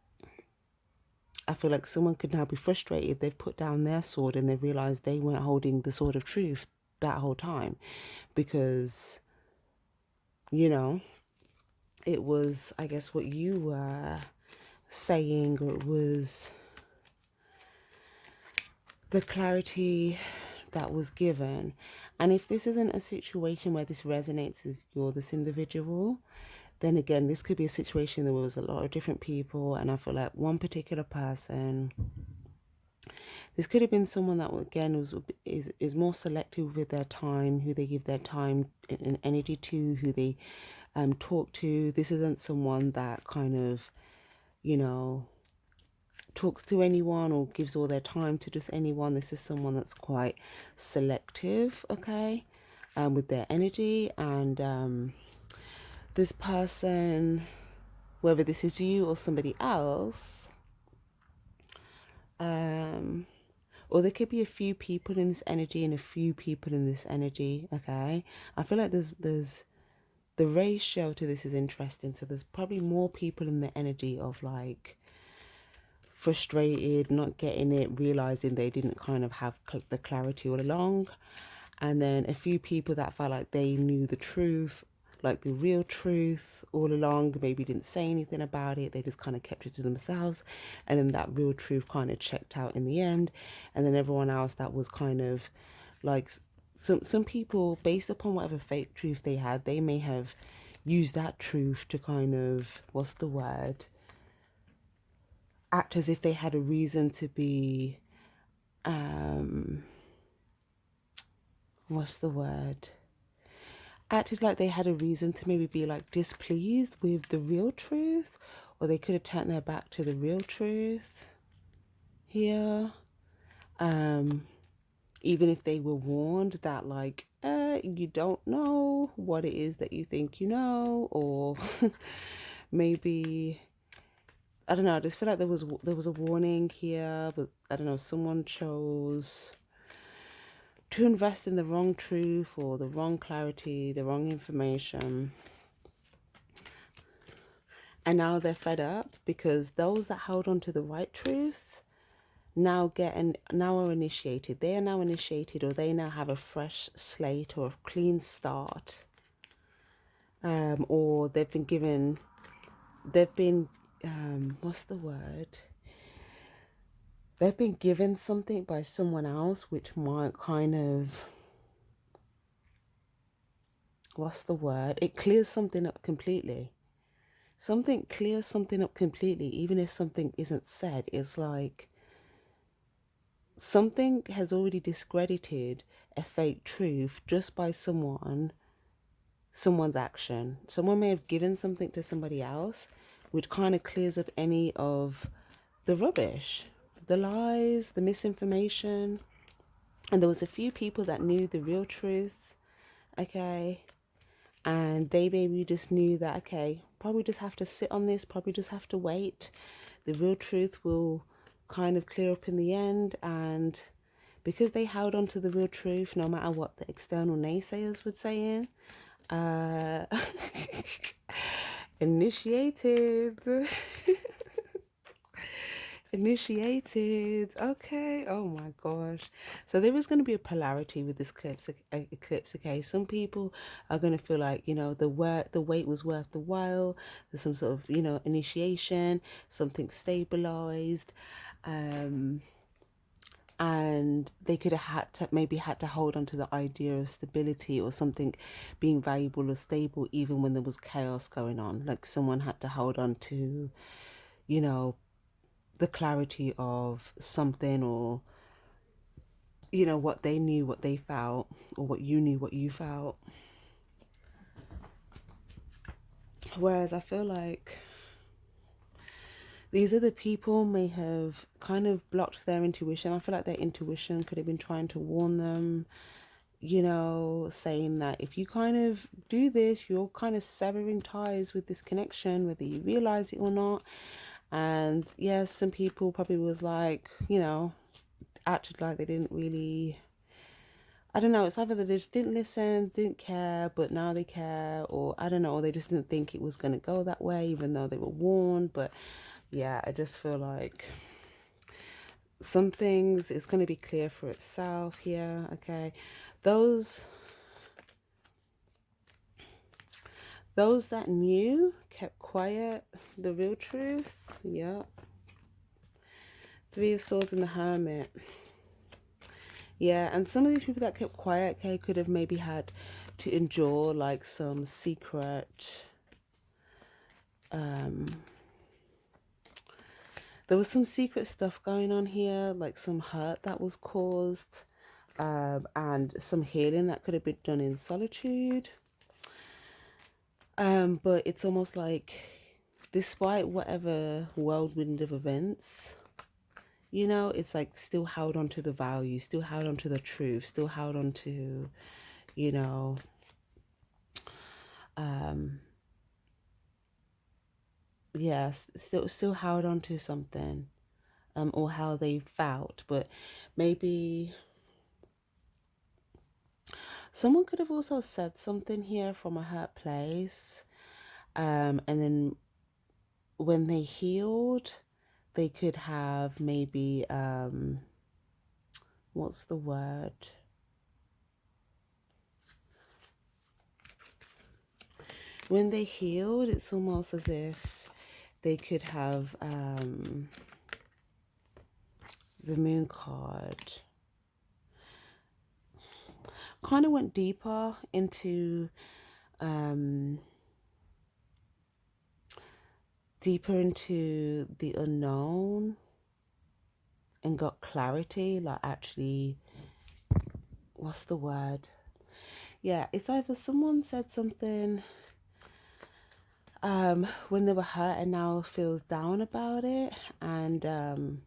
I feel like someone could now be frustrated. They've put down their sword and they've realized they weren't holding the sword of truth that whole time, because, you know, it was, I guess, what you were saying, or it was the clarity that was given. And if this isn't a situation where this resonates as you're this individual, then again, this could be a situation where there was a lot of different people, and I feel like one particular person, this could have been someone that again is more selective with their time, who they give their time and energy to, who they talk to. This isn't someone that kind of, you know, talks to anyone or gives all their time to just anyone. This is someone that's quite selective, okay, with their energy. And this person, whether this is you or somebody else, or there could be a few people in this energy and a few people in this energy, okay. I feel like there's the ratio to this is interesting. So there's probably more people in the energy of like frustrated, not getting it, realizing they didn't kind of have the clarity all along. And then a few people that felt like they knew the truth, like the real truth all along, maybe didn't say anything about it, they just kind of kept it to themselves, and then that real truth kind of checked out in the end. And then everyone else that was kind of like, some people, based upon whatever fake truth they had, they may have used that truth to kind of, what's the word, act as if they had a reason to be, what's the word, acted like they had a reason to maybe be like displeased with the real truth, or they could have turned their back to the real truth here. Even if they were warned that like, you don't know what it is that you think you know, or maybe, I don't know, I just feel like there was a warning here, but I don't know, someone chose to invest in the wrong truth or the wrong clarity, the wrong information. And now they're fed up because those that held on to the right truth now are initiated. They are now initiated, or they now have a fresh slate or a clean start. Or they've been what's the word? They've been given something by someone else which might kind of, what's the word? It clears something up completely. something clears something up completely, even if something isn't said. It's like something has already discredited a fake truth just by someone's action. Someone may have given something to somebody else, which kind of clears up any of the rubbish, the lies, the misinformation. And there was a few people that knew the real truth, okay? And they maybe just knew that, okay, probably just have to sit on this, probably just have to wait. The real truth will kind of clear up in the end. And because they held on to the real truth, no matter what the external naysayers were saying, uh, initiated. Initiated. Okay. Oh my gosh. So there is going to be a polarity with this eclipse. Okay. Some people are going to feel like, the wait was worth the while. There's some sort of, initiation, something stabilized. Um, and they could have had to hold on to the idea of stability or something being valuable or stable even when there was chaos going on. Like someone had to hold on to, you know, the clarity of something, or what they knew, what they felt, or what you knew, what you felt. Whereas I feel like these other people may have kind of blocked their intuition. I feel like their intuition could have been trying to warn them, saying that if you kind of do this, you're kind of severing ties with this connection, whether you realize it or not. And yes, some people probably was like, acted like they didn't really, I don't know, it's either they just didn't listen, didn't care, but now they care, or I don't know, or they just didn't think it was going to go that way, even though they were warned. But yeah, I just feel like some things is going to be clear for itself here, okay? Those that knew kept quiet, the real truth. Yeah. Three of Swords and the Hermit. Yeah, and some of these people that kept quiet, okay, could have maybe had to endure like some secret, there was some secret stuff going on here, like some hurt that was caused, and some healing that could have been done in solitude. But it's almost like, despite whatever whirlwind of events, it's like still held on to the value, still held on to the truth, still held on to, yes, still held on to something, or how they felt. But maybe someone could have also said something here from a hurt place, and then when they healed, they could have maybe, what's the word? When they healed, it's almost as if they could have, the Moon card kind of went deeper into, the unknown and got clarity, like actually, what's the word? Yeah, it's either someone said something when they were hurt and now feels down about it, and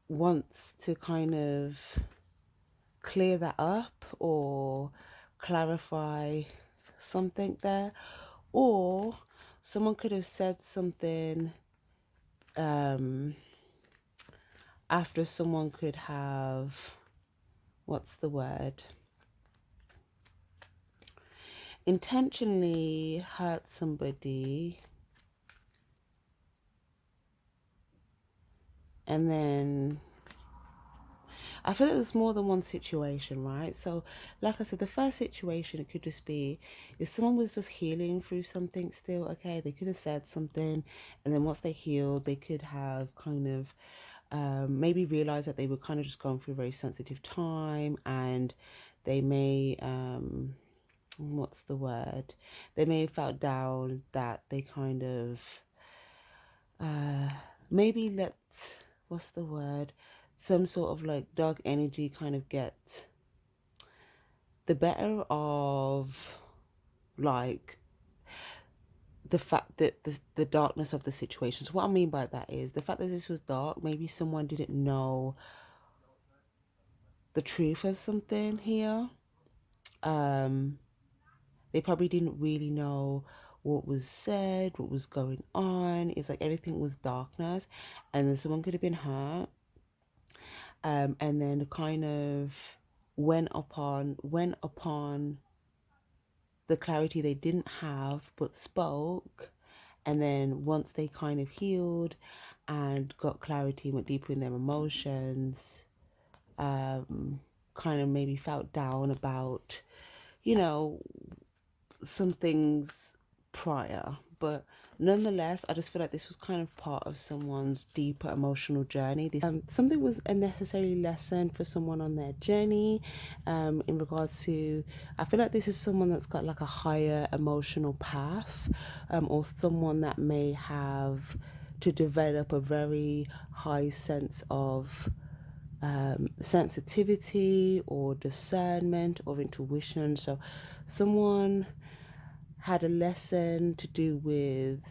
wants to kind of clear that up or clarify something there. Or someone could have said something after someone could have, what's the word, intentionally hurt somebody, and then I feel like there's more than one situation, right? So like I said, the first situation, it could just be if someone was just healing through something still, okay, they could have said something, and then once they healed, they could have kind of maybe realize that they were kind of just going through a very sensitive time, and they may what's the word? They may have felt down that they kind of maybe let, what's the word? Some sort of like dark energy kind of get the better of like the fact that the darkness of the situation. So what I mean by that is the fact that this was dark, maybe someone didn't know the truth of something here. They probably didn't really know what was said, what was going on. It's like everything was darkness, and then someone could have been hurt, and then kind of went upon the clarity they didn't have but spoke, and then once they kind of healed and got clarity, went deeper in their emotions, kind of maybe felt down about, you know, some things prior. But nonetheless, I just feel like this was kind of part of someone's deeper emotional journey. This something was a necessary lesson for someone on their journey, in regards to, I feel like this is someone that's got like a higher emotional path, or someone that may have to develop a very high sense of sensitivity or discernment or intuition. So someone had a lesson to do with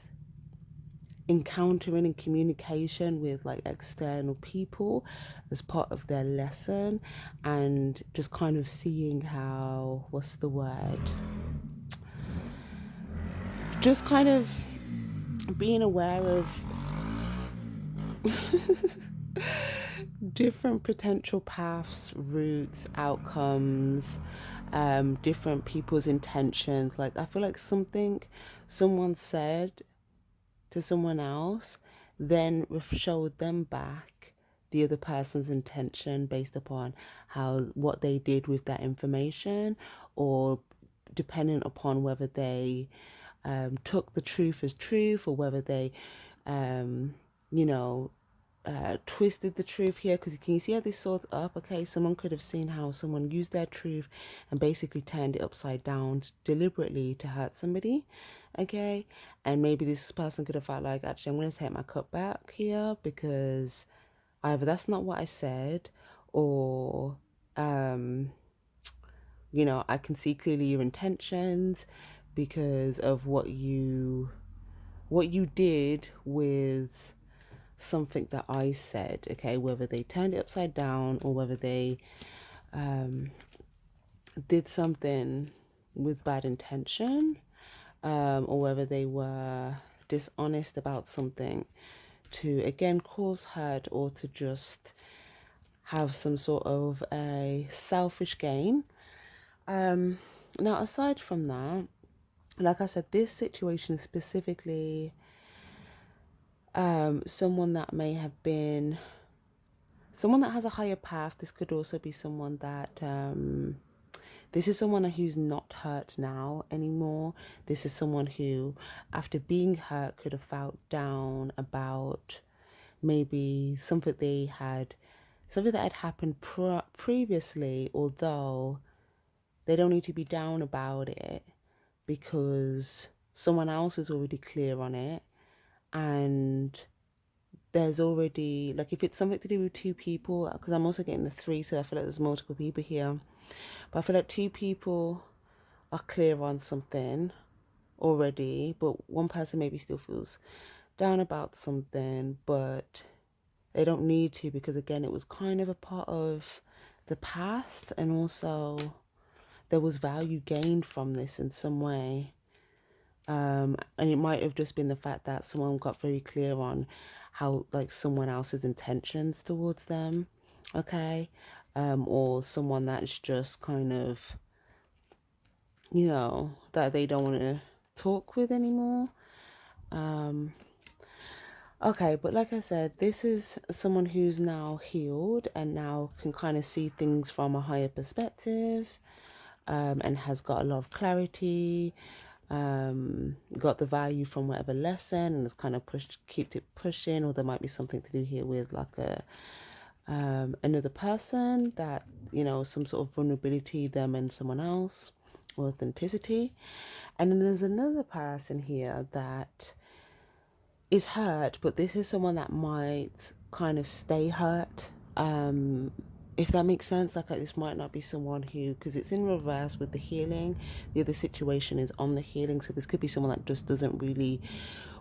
encountering and communication with like external people as part of their lesson, and just kind of seeing how, what's the word, just kind of being aware of different potential paths, routes, outcomes, different people's intentions. Like I feel like something someone said to someone else then showed them back the other person's intention based upon how, what they did with that information, or depending upon whether they took the truth as truth, or whether they you know, twisted the truth here. Because can you see how this sorts up? Okay, someone could have seen how someone used their truth and basically turned it upside down deliberately to hurt somebody. Okay, and maybe this person could have felt like, actually, I'm going to take my cut back here, because either that's not what I said, or you know, I can see clearly your intentions because of what you did with something that I said. Okay, whether they turned it upside down, or whether they did something with bad intention, or whether they were dishonest about something to again cause hurt, or to just have some sort of a selfish gain. Now aside from that, like I said, this situation is specifically someone that may have been someone that has a higher path. This could also be someone that this is someone who's not hurt now anymore. This is someone who, after being hurt, could have felt down about maybe something that had happened previously, although they don't need to be down about it because someone else is already clear on it, and there's already, like, if it's something to do with two people, because I'm also getting the three, so I feel like there's multiple people here, but I feel like two people are clear on something already, but one person maybe still feels down about something, but they don't need to, because again, it was kind of a part of the path, and also there was value gained from this in some way. And it might have just been the fact that someone got very clear on how, like, someone else's intentions towards them, okay, or someone that's just kind of, you know, that they don't want to talk with anymore. Okay, but like I said, this is someone who's now healed and now can kind of see things from a higher perspective, and has got a lot of clarity, got the value from whatever lesson, and has kind of kept it pushing. Or there might be something to do here with like a another person that, you know, some sort of vulnerability, them and someone else, authenticity. And then there's another person here that is hurt, but this is someone that might kind of stay hurt. If that makes sense, like this might not be someone who, because it's in reverse with the healing, the other situation is on the healing. So this could be someone that just doesn't really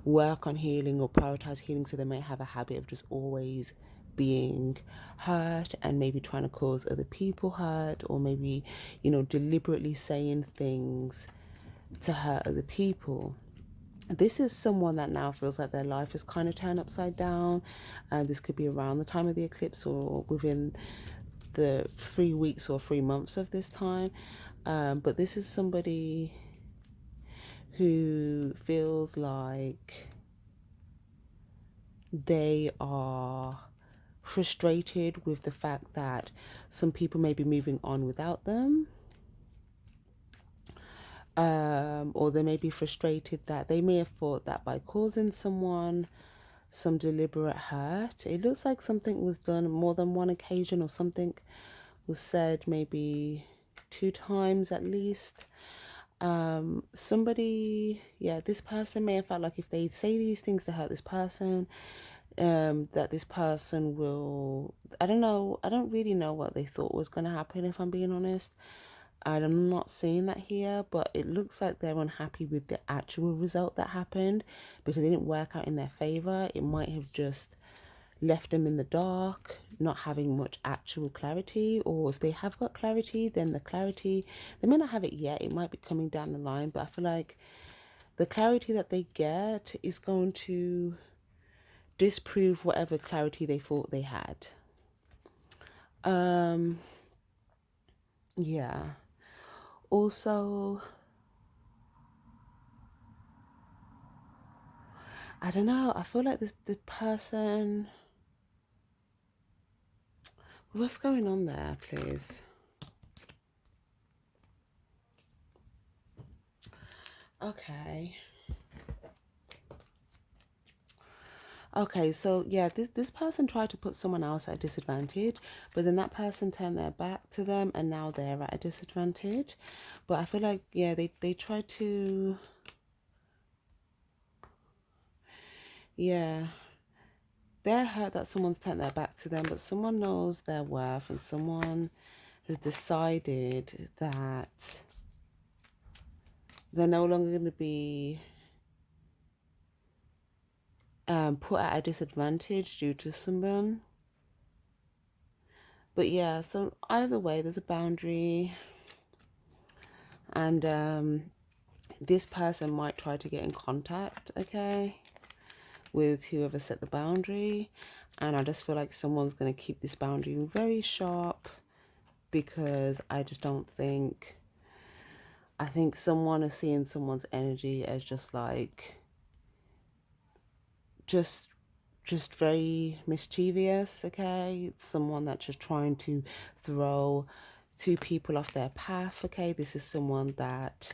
work on healing or prioritize healing. So they may have a habit of just always being hurt and maybe trying to cause other people hurt, or maybe, you know, deliberately saying things to hurt other people. This is someone that now feels like their life is kind of turned upside down, and this could be around the time of the eclipse or within the 3 weeks or 3 months of this time. But this is somebody who feels like they are frustrated with the fact that some people may be moving on without them. Or they may be frustrated that they may have thought that by causing someone some deliberate hurt, it looks like something was done more than one occasion, or something was said maybe 2 times at least. Somebody, yeah, this person may have felt like if they say these things to hurt this person, that this person will, I don't know, I don't really know what they thought was going to happen, if I'm being honest. I'm not seeing that here, but it looks like they're unhappy with the actual result that happened because it didn't work out in their favor. It might have just left them in the dark, not having much actual clarity, or if they have got clarity, then the clarity, they may not have it yet, it might be coming down the line, but I feel like the clarity that they get is going to disprove whatever clarity they thought they had. Yeah. Also, I don't know, I feel like the person, what's going on there, please? Okay. Okay, so yeah, this person tried to put someone else at a disadvantage, but then that person turned their back to them and now they're at a disadvantage. But I feel like, yeah, they tried to, yeah, they're hurt that someone's turned their back to them, but someone knows their worth and someone has decided that they're no longer going to be put at a disadvantage due to someone. But yeah, so either way, there's a boundary, and this person might try to get in contact, okay, with whoever set the boundary, and I just feel like someone's going to keep this boundary very sharp because I just don't think, I think someone is seeing someone's energy as just like just very mischievous, okay? It's someone that's just trying to throw two people off their path, okay? This is someone that,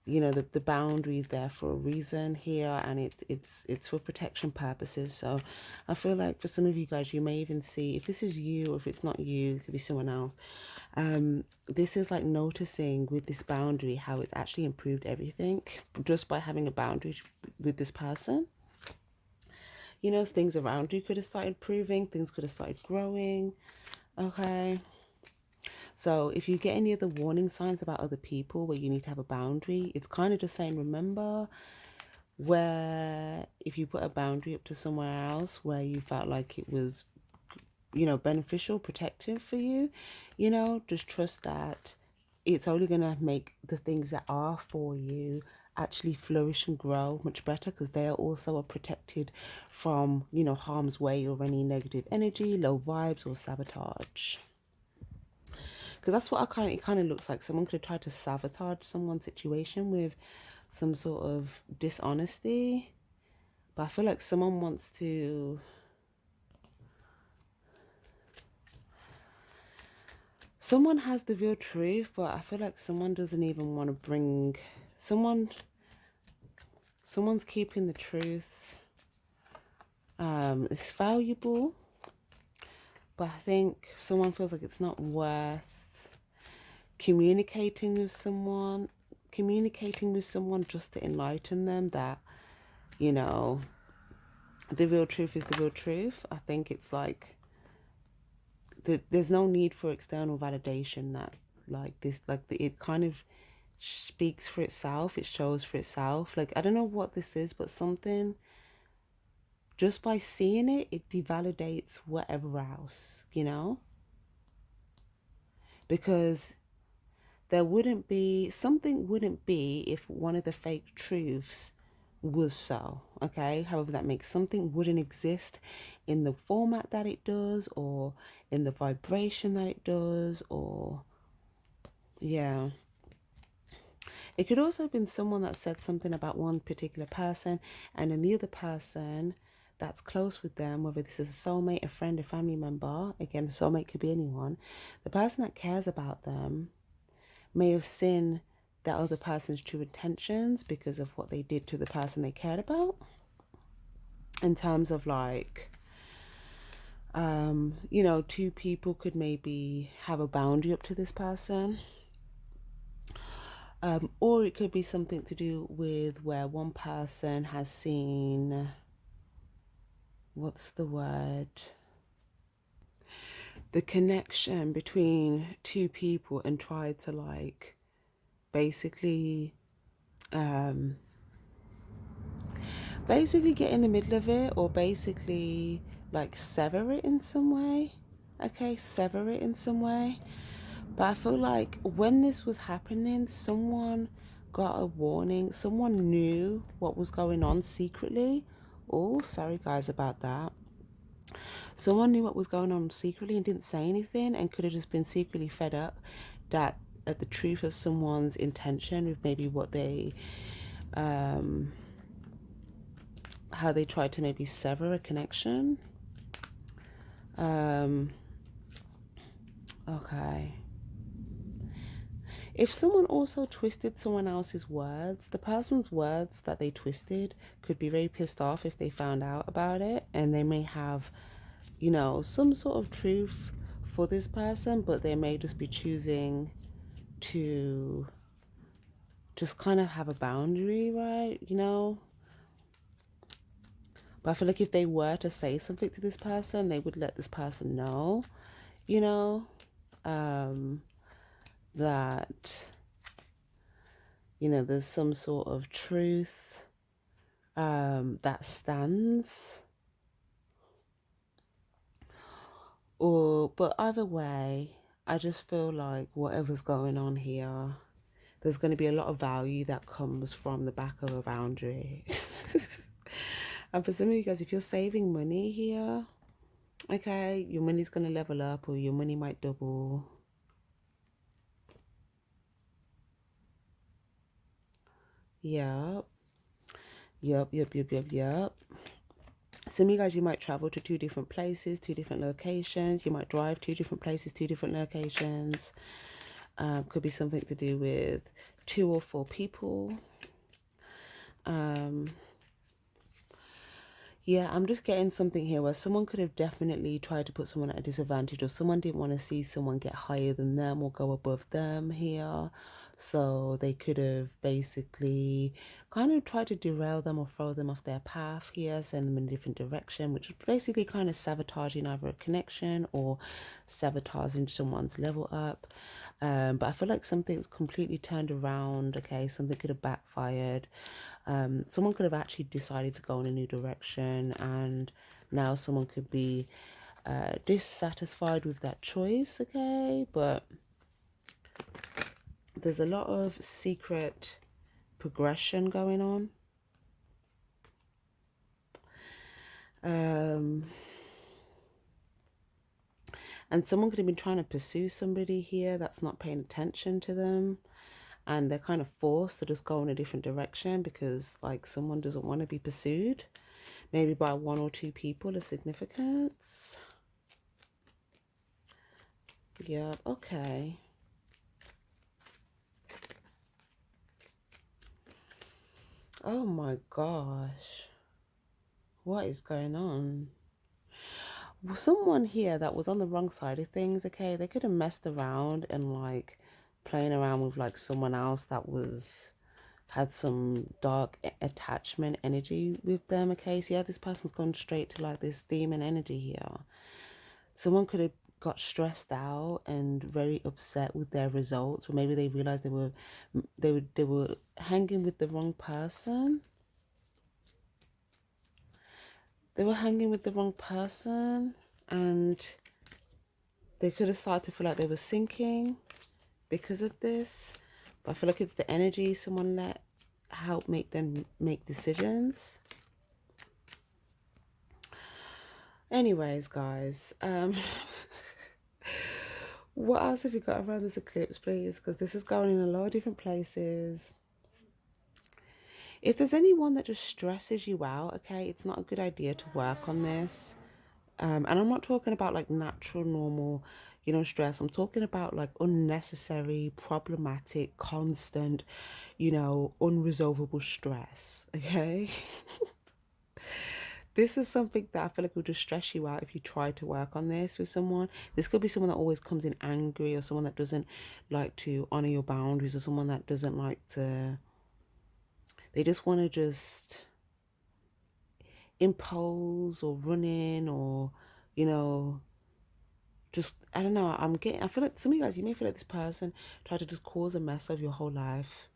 you know, the boundary there for a reason here, and it's for protection purposes. So I feel like for some of you guys, you may even see, if this is you or if it's not you, it could be someone else. This is like noticing with this boundary how it's actually improved everything just by having a boundary with this person. You know, things around you could have started improving, things could have started growing, okay? So if you get any other warning signs about other people where you need to have a boundary, it's kind of just saying, remember where if you put a boundary up to somewhere else where you felt like it was, you know, beneficial, protective for you, you know, just trust that it's only going to make the things that are for you actually flourish and grow much better, because they are also protected from, you know, harm's way or any negative energy, low vibes or sabotage. Because that's what it kind of looks like. Someone could have tried to sabotage someone's situation with some sort of dishonesty, but I feel like someone wants to, someone has the real truth, but I feel like someone doesn't even want to bring, someone's keeping the truth. It's valuable, but I think someone feels like it's not worth communicating with someone, just to enlighten them that, you know, the real truth is the real truth. I think it's like there's no need for external validation. That like this, like it kind of speaks for itself. It shows for itself. Like, I don't know what this is, but something, just by seeing it, it devalidates whatever else, you know, because something wouldn't be if one of the fake truths was so, okay? However that makes, something wouldn't exist in the format that it does, or in the vibration that it does, or yeah. It could also have been someone that said something about one particular person, and then the other person that's close with them, whether this is a soulmate, a friend, a family member, again, a soulmate could be anyone, the person that cares about them may have seen that other person's true intentions because of what they did to the person they cared about, in terms of like, you know, two people could maybe have a boundary up to this person, or it could be something to do with where one person has seen, what's the word, the connection between two people, and tried to like basically basically get in the middle of it, or basically like sever it in some way. Okay, sever it in some way. But I feel like when this was happening, someone got a warning, someone knew what was going on secretly. Oh, sorry guys about that. Someone knew what was going on secretly and didn't say anything, and could have just been secretly fed up that at the truth of someone's intention with maybe what they how they tried to maybe sever a connection. Okay. If someone also twisted someone else's words, the person's words that they twisted could be very pissed off if they found out about it, and they may have, you know, some sort of truth for this person, but they may just be choosing to just kind of have a boundary, right? You know? But I feel like if they were to say something to this person, they would let this person know, you know, that, you know, there's some sort of truth that stands. Or, but either way, I just feel like whatever's going on here, there's going to be a lot of value that comes from the back of a boundary. And for some of you guys, if you're saving money here, okay, your money's going to level up, or your money might double. Yep. Yep. Some of you guys, you might travel to 2 different places, 2 different locations. You might drive 2 different places, 2 different locations. Could be something to do with 2 or 4 people. Yeah, I'm just getting something here where someone could have definitely tried to put someone at a disadvantage, or someone didn't want to see someone get higher than them or go above them here. So they could have basically kind of tried to derail them or throw them off their path here, send them in a different direction, which is basically kind of sabotaging either a connection or sabotaging someone's level up. But I feel like something's completely turned around. Okay, something could have backfired. Someone could have actually decided to go in a new direction, and now someone could be dissatisfied with that choice. Okay, but there's a lot of secret progression going on. And someone could have been trying to pursue somebody here that's not paying attention to them, and they're kind of forced to just go in a different direction because like someone doesn't want to be pursued, maybe by 1 or 2 people of significance. Yeah, okay. Oh my gosh, what is going on? Well, someone here that was on the wrong side of things, okay, they could have messed around and like playing around with like someone else that had some dark attachment energy with them. Okay, so yeah, this person's gone straight to like this demon energy here. Someone could have got stressed out and very upset with their results, or maybe they realized they were hanging with the wrong person. They were hanging with the wrong person, and they could have started to feel like they were sinking because of this. But I feel like it's the energy someone let help make them make decisions. Anyways, guys, what else have you got around this eclipse, please? Because this is going in a lot of different places. If there's anyone that just stresses you out, okay, it's not a good idea to work on this. And I'm not talking about like natural, normal, stress. I'm talking about like unnecessary, problematic, constant, unresolvable stress, okay? This is something that I feel like will just stress you out if you try to work on this with someone. This could be someone that always comes in angry, or someone that doesn't like to honor your boundaries, or someone that doesn't like to, they just want to just impose or run in, or, you know, just, I don't know. I feel like some of you guys, you may feel like this person tried to just cause a mess of your whole life.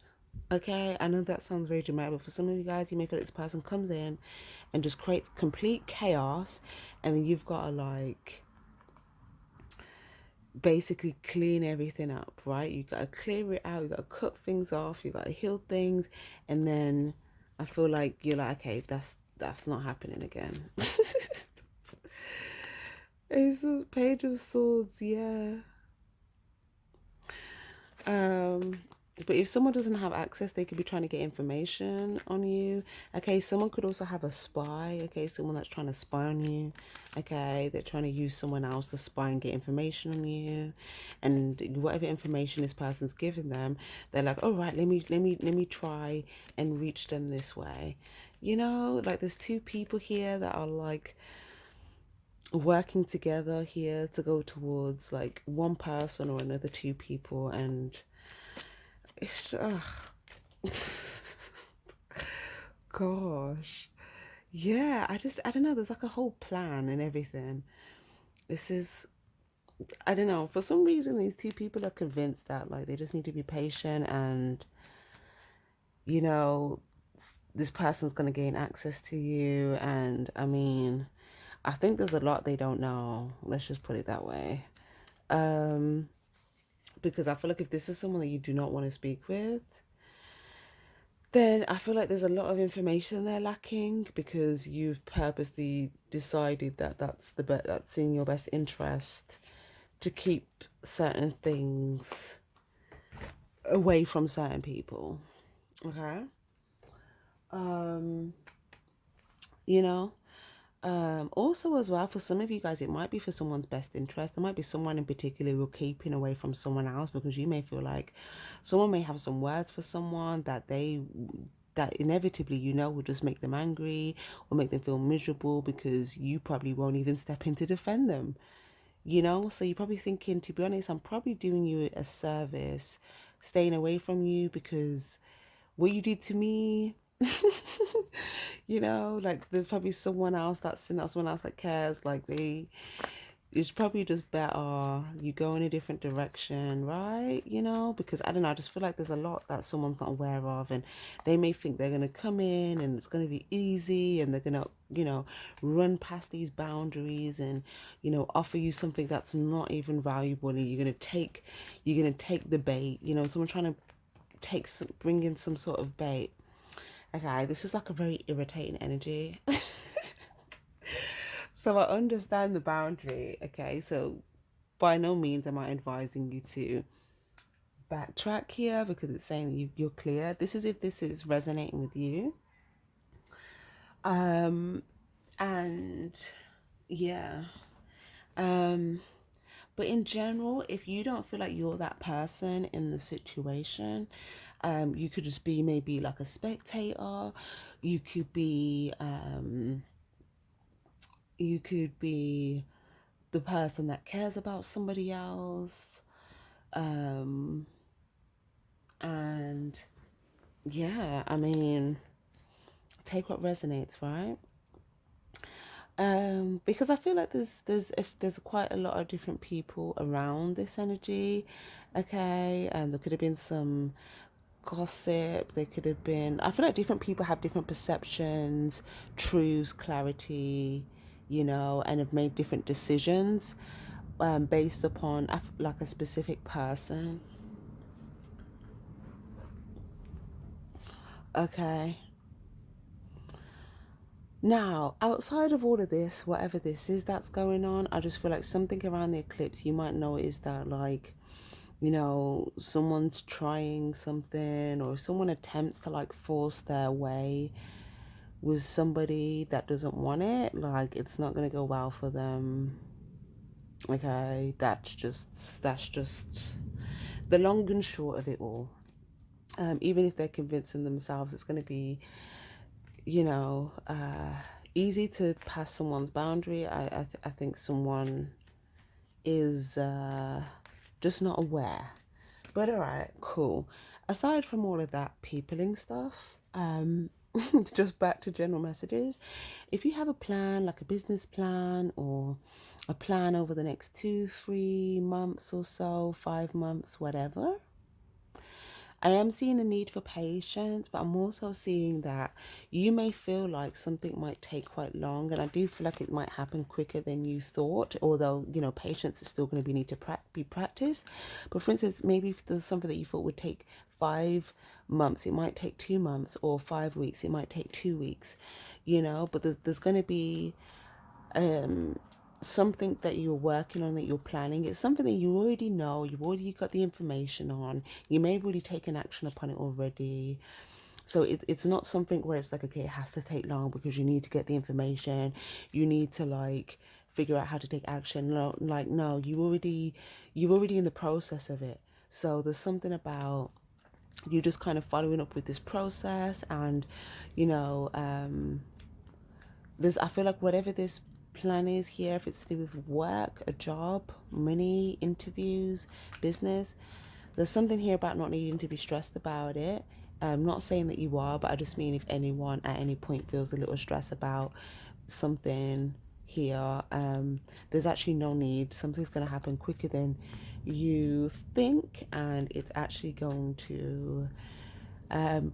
Okay, I know that sounds very dramatic, but for some of you guys, you may feel like this person comes in and just creates complete chaos, and then you've got to like basically clean everything up, right? You got to clear it out, you got to cut things off, you got to heal things, and then I feel like you're like, okay, that's not happening again. It's a page of swords, yeah. Um, but if someone doesn't have access, they could be trying to get information on you. Okay, someone could also have a spy. Okay, someone that's trying to spy on you. Okay, they're trying to use someone else to spy and get information on you. And whatever information this person's giving them, they're like, all right, let me try and reach them this way. Like there's two people here that are like working together here to go towards like one person or another two people, and it's gosh, yeah, I don't know, there's like a whole plan and everything. This is, I don't know, for some reason these two people are convinced that like they just need to be patient, and you know this person's going to gain access to you. And I mean, I think there's a lot they don't know, let's just put it that way. um because I feel like if this is someone that you do not want to speak with, then I feel like there's a lot of information they're lacking, because you've purposely decided that that's in your best interest to keep certain things away from certain people. Okay. Um, you know, also as well, for some of you guys, it might be for someone's best interest. There might be someone in particular you're keeping away from someone else, because you may feel like someone may have some words for someone that inevitably will just make them angry or make them feel miserable, because you probably won't even step in to defend them. So you're probably thinking, to be honest, I'm probably doing you a service staying away from you, because what you did to me, like there's probably someone else that's in that, someone else that cares. Like it's probably just better you go in a different direction, right? Because I don't know, I just feel like there's a lot that someone's not aware of, and they may think they're gonna come in and it's gonna be easy, and they're gonna, run past these boundaries and, offer you something that's not even valuable, and you're gonna take the bait. Someone trying to bring in some sort of bait. Okay, this is like a very irritating energy. So I understand the boundary. Okay, so by no means am I advising you to backtrack here, because it's saying you're clear. This is if this is resonating with you. Um, and yeah. Um, but in general, if you don't feel like you're that person in the situation, you could just be maybe like a spectator. You could be, you could be the person that cares about somebody else. Um, And yeah, I mean, take what resonates, right? Because I feel like there's quite a lot of different people around this energy, okay, and there could have been some gossip. There could have been. I feel like different people have different perceptions, truths, clarity, and have made different decisions, based upon like a specific person. Okay. Now, outside of all of this, whatever this is that's going on, I just feel like something around the eclipse, you might notice that, like, someone's trying something, or someone attempts to like force their way with somebody that doesn't want it. Like, it's not going to go well for them. Okay, that's just the long and short of it all. Even if they're convincing themselves it's going to be, you know, easy to pass someone's boundary, I think someone is just not aware. But all right, cool. Aside from all of that peopling stuff, just back to general messages. If you have a plan, like a business plan or a plan over the next 2, 3 months or so, 5 months, whatever, I am seeing a need for patience, but I'm also seeing that you may feel like something might take quite long, and I do feel like it might happen quicker than you thought, although, patience is still going to be need to be practiced. But for instance, maybe if there's something that you thought would take 5 months, it might take 2 months, or 5 weeks, it might take 2 weeks, but there's going to be um something that you're working on, that you're planning. It's something that you already know, you've already got the information on, you may have already taken action upon it already. So it's not something where it's like, okay, it has to take long because you need to get the information, you need to like figure out how to take action. No, like, no, you're already in the process of it. So there's something about you just kind of following up with this process, and you know I feel like whatever this plan is here, if it's to do with work, a job, money, interviews, business, there's something here about not needing to be stressed about it. I'm not saying that you are, but I just mean if anyone at any point feels a little stress about something here, there's actually no need. Something's going to happen quicker than you think, and it's actually going to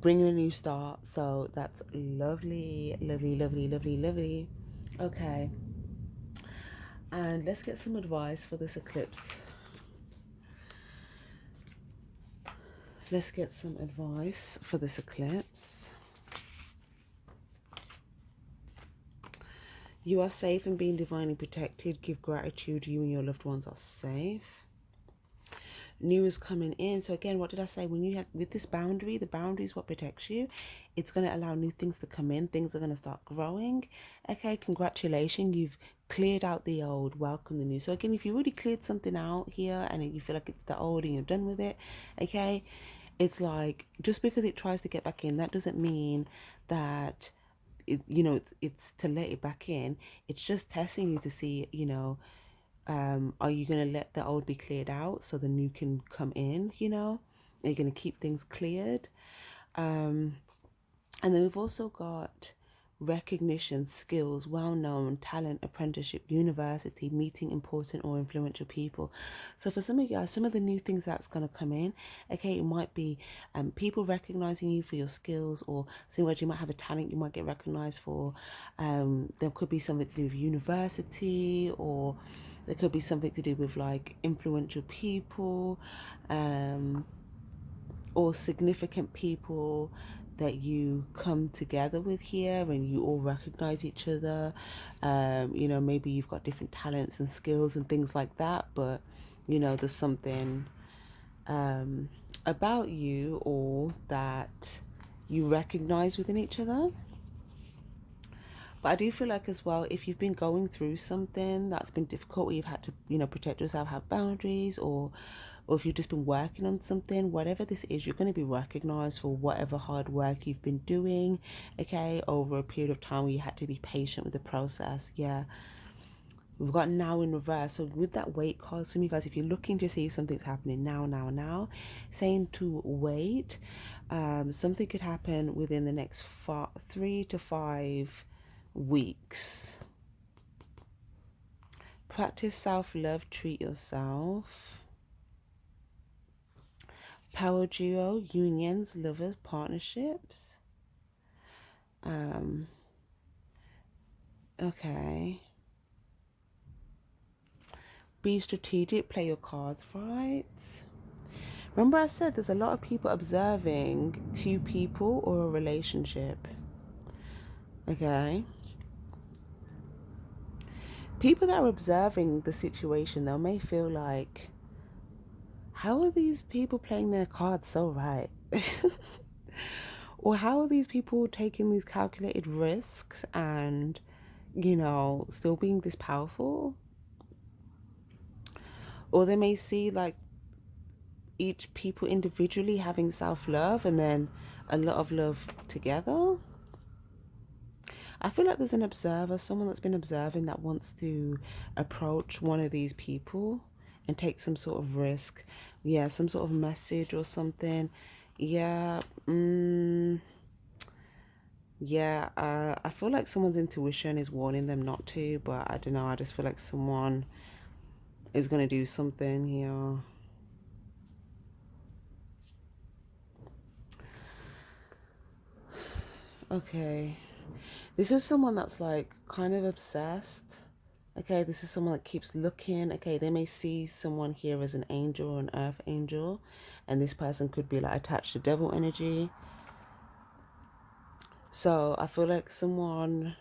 bringing a new start. So that's lovely, lovely, lovely, lovely, lovely. Okay, and let's get some advice for this eclipse. Let's get some advice for this eclipse. You are safe and being divinely protected. Give gratitude. You and your loved ones are safe. New is coming in. So again, what did I say? When you have with this boundary, the boundary is what protects you. It's going to allow new things to come in. Things are going to start growing. Okay, congratulations, you've cleared out the old, welcome the new. So again, if you already cleared something out here and you feel like it's the old and you're done with it, okay, it's like, just because it tries to get back in, that doesn't mean that it's to let it back in. It's just testing you to see, are you going to let the old be cleared out so the new can come in? Are you going to keep things cleared? And then we've also got recognition, skills, well-known, talent, apprenticeship, university, meeting important or influential people. So for some of you guys, some of the new things that's going to come in, okay, it might be people recognizing you for your skills, or some words, you might have a talent you might get recognized for. There could be something to do with university, or there could be something to do with like influential people, or significant people that you come together with here and you all recognize each other. Maybe you've got different talents and skills and things like that, but there's something about you all that you recognize within each other. But I do feel like as well, if you've been going through something that's been difficult, where you've had to, protect yourself, have boundaries, or if you've just been working on something, whatever this is, you're going to be recognized for whatever hard work you've been doing, okay, over a period of time where you had to be patient with the process. Yeah. We've got now in reverse. So with that wait card, some of you guys, if you're looking to see if something's happening now, saying to wait, something could happen within the next 3 to 5 weeks. Practice self-love, treat yourself. Power duo, unions, lovers, partnerships. Okay. Be strategic, play your cards right. Remember I said there's a lot of people observing 2 people or a relationship. Okay. People that are observing the situation, they may feel like, how are these people playing their cards so right? Or how are these people taking these calculated risks and, still being this powerful? Or they may see like each people individually having self-love and then a lot of love together. I feel like there's an observer, someone that's been observing, that wants to approach one of these people and take some sort of risk. Yeah, some sort of message or something. Yeah. Yeah, I feel like someone's intuition is warning them not to, but I don't know. I just feel like someone is going to do something here. Okay. This is someone that's like kind of obsessed. Okay, this is someone that keeps looking. Okay, they may see someone here as an angel or an earth angel, and this person could be like attached to devil energy. So I feel like someone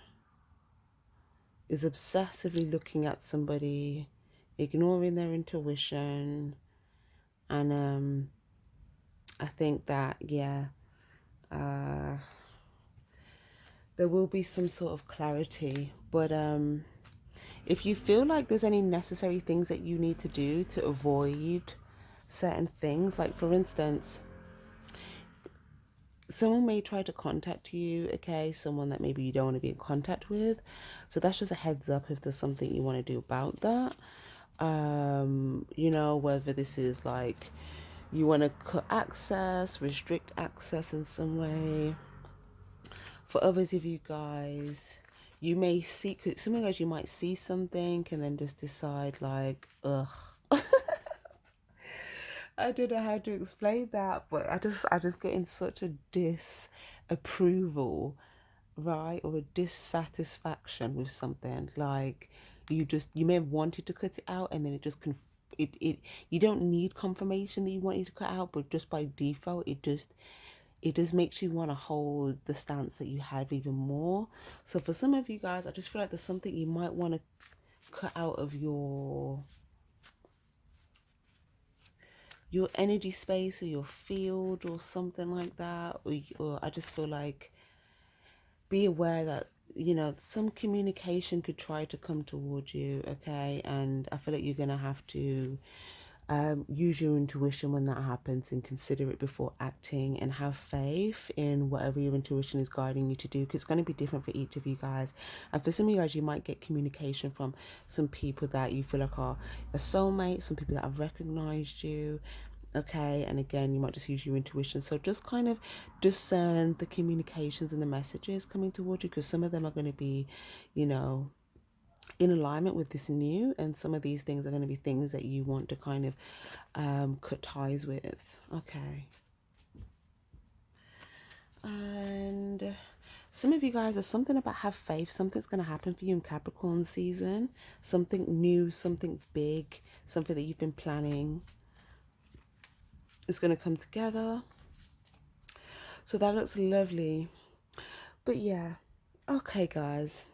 is obsessively looking at somebody, ignoring their intuition, and I think that, yeah, there will be some sort of clarity, but if you feel like there's any necessary things that you need to do to avoid certain things, like for instance, someone may try to contact you, okay, someone that maybe you don't want to be in contact with, so that's just a heads up if there's something you want to do about that. Whether this is like you want to cut access, restrict access in some way. For others of you guys, you may see, some of you guys, you might see something and then just decide like, ugh. I don't know how to explain that, but I just get in such a disapproval, right, or a dissatisfaction with something. Like you may have wanted to cut it out, and then it just it you don't need confirmation that you wanted to cut out, but just by default, it just makes you want to hold the stance that you had even more. So for some of you guys, I just feel like there's something you might want to cut out of your energy space or your field or something like that, or I just feel like be aware that some communication could try to come towards you, okay, and I feel like you're gonna have to use your intuition when that happens and consider it before acting, and have faith in whatever your intuition is guiding you to do, because it's going to be different for each of you guys. And for some of you guys, you might get communication from some people that you feel like are a soulmate, some people that have recognized you, okay, and again, you might just use your intuition. So just kind of discern the communications and the messages coming towards you, because some of them are going to be in alignment with this new, and some of these things are going to be things that you want to kind of cut ties with. Okay. And some of you guys, there's something about have faith. Something's going to happen for you in Capricorn season. Something new, something big, something that you've been planning is going to come together. So that looks lovely. But yeah, okay guys,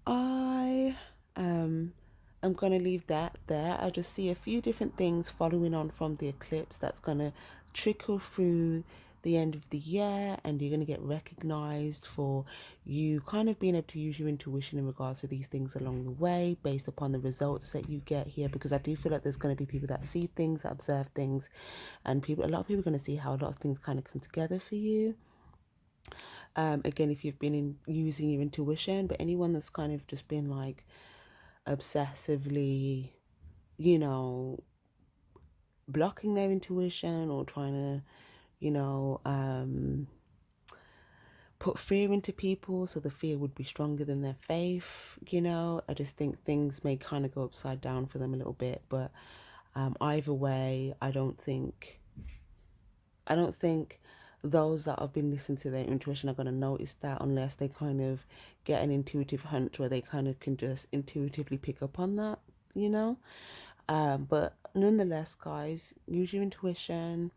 I I'm gonna leave that there. I just see a few different things following on from the eclipse that's gonna trickle through the end of the year, and you're gonna get recognized for you kind of being able to use your intuition in regards to these things along the way, based upon the results that you get here. Because I do feel like there's going to be people that see things, that observe things, and a lot of people are going to see how a lot of things kind of come together for you. Again, if you've been using your intuition, but anyone that's kind of just been like obsessively, you know, blocking their intuition or trying to, you know, put fear into people so the fear would be stronger than their faith. I just think things may kind of go upside down for them a little bit. But either way, I don't think those that have been listening to their intuition are going to notice that, unless they kind of get an intuitive hunch where they kind of can just intuitively pick up on that, you know. But nonetheless, guys, use your intuition.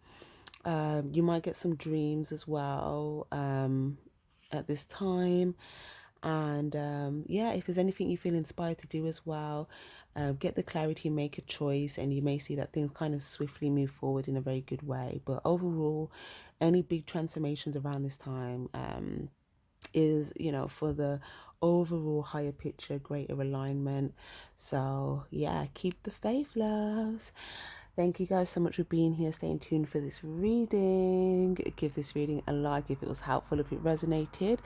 You might get some dreams as well at this time. And yeah, if there's anything you feel inspired to do as well, get the clarity, make a choice, and you may see that things kind of swiftly move forward in a very good way. But overall, any big transformations around this time is, for the overall higher picture, greater alignment. So yeah, keep the faith, loves. Thank you guys so much for being here, staying tuned for this reading. Give this reading a like if it was helpful, if it resonated.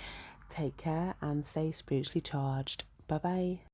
Take care and stay spiritually charged. Bye bye.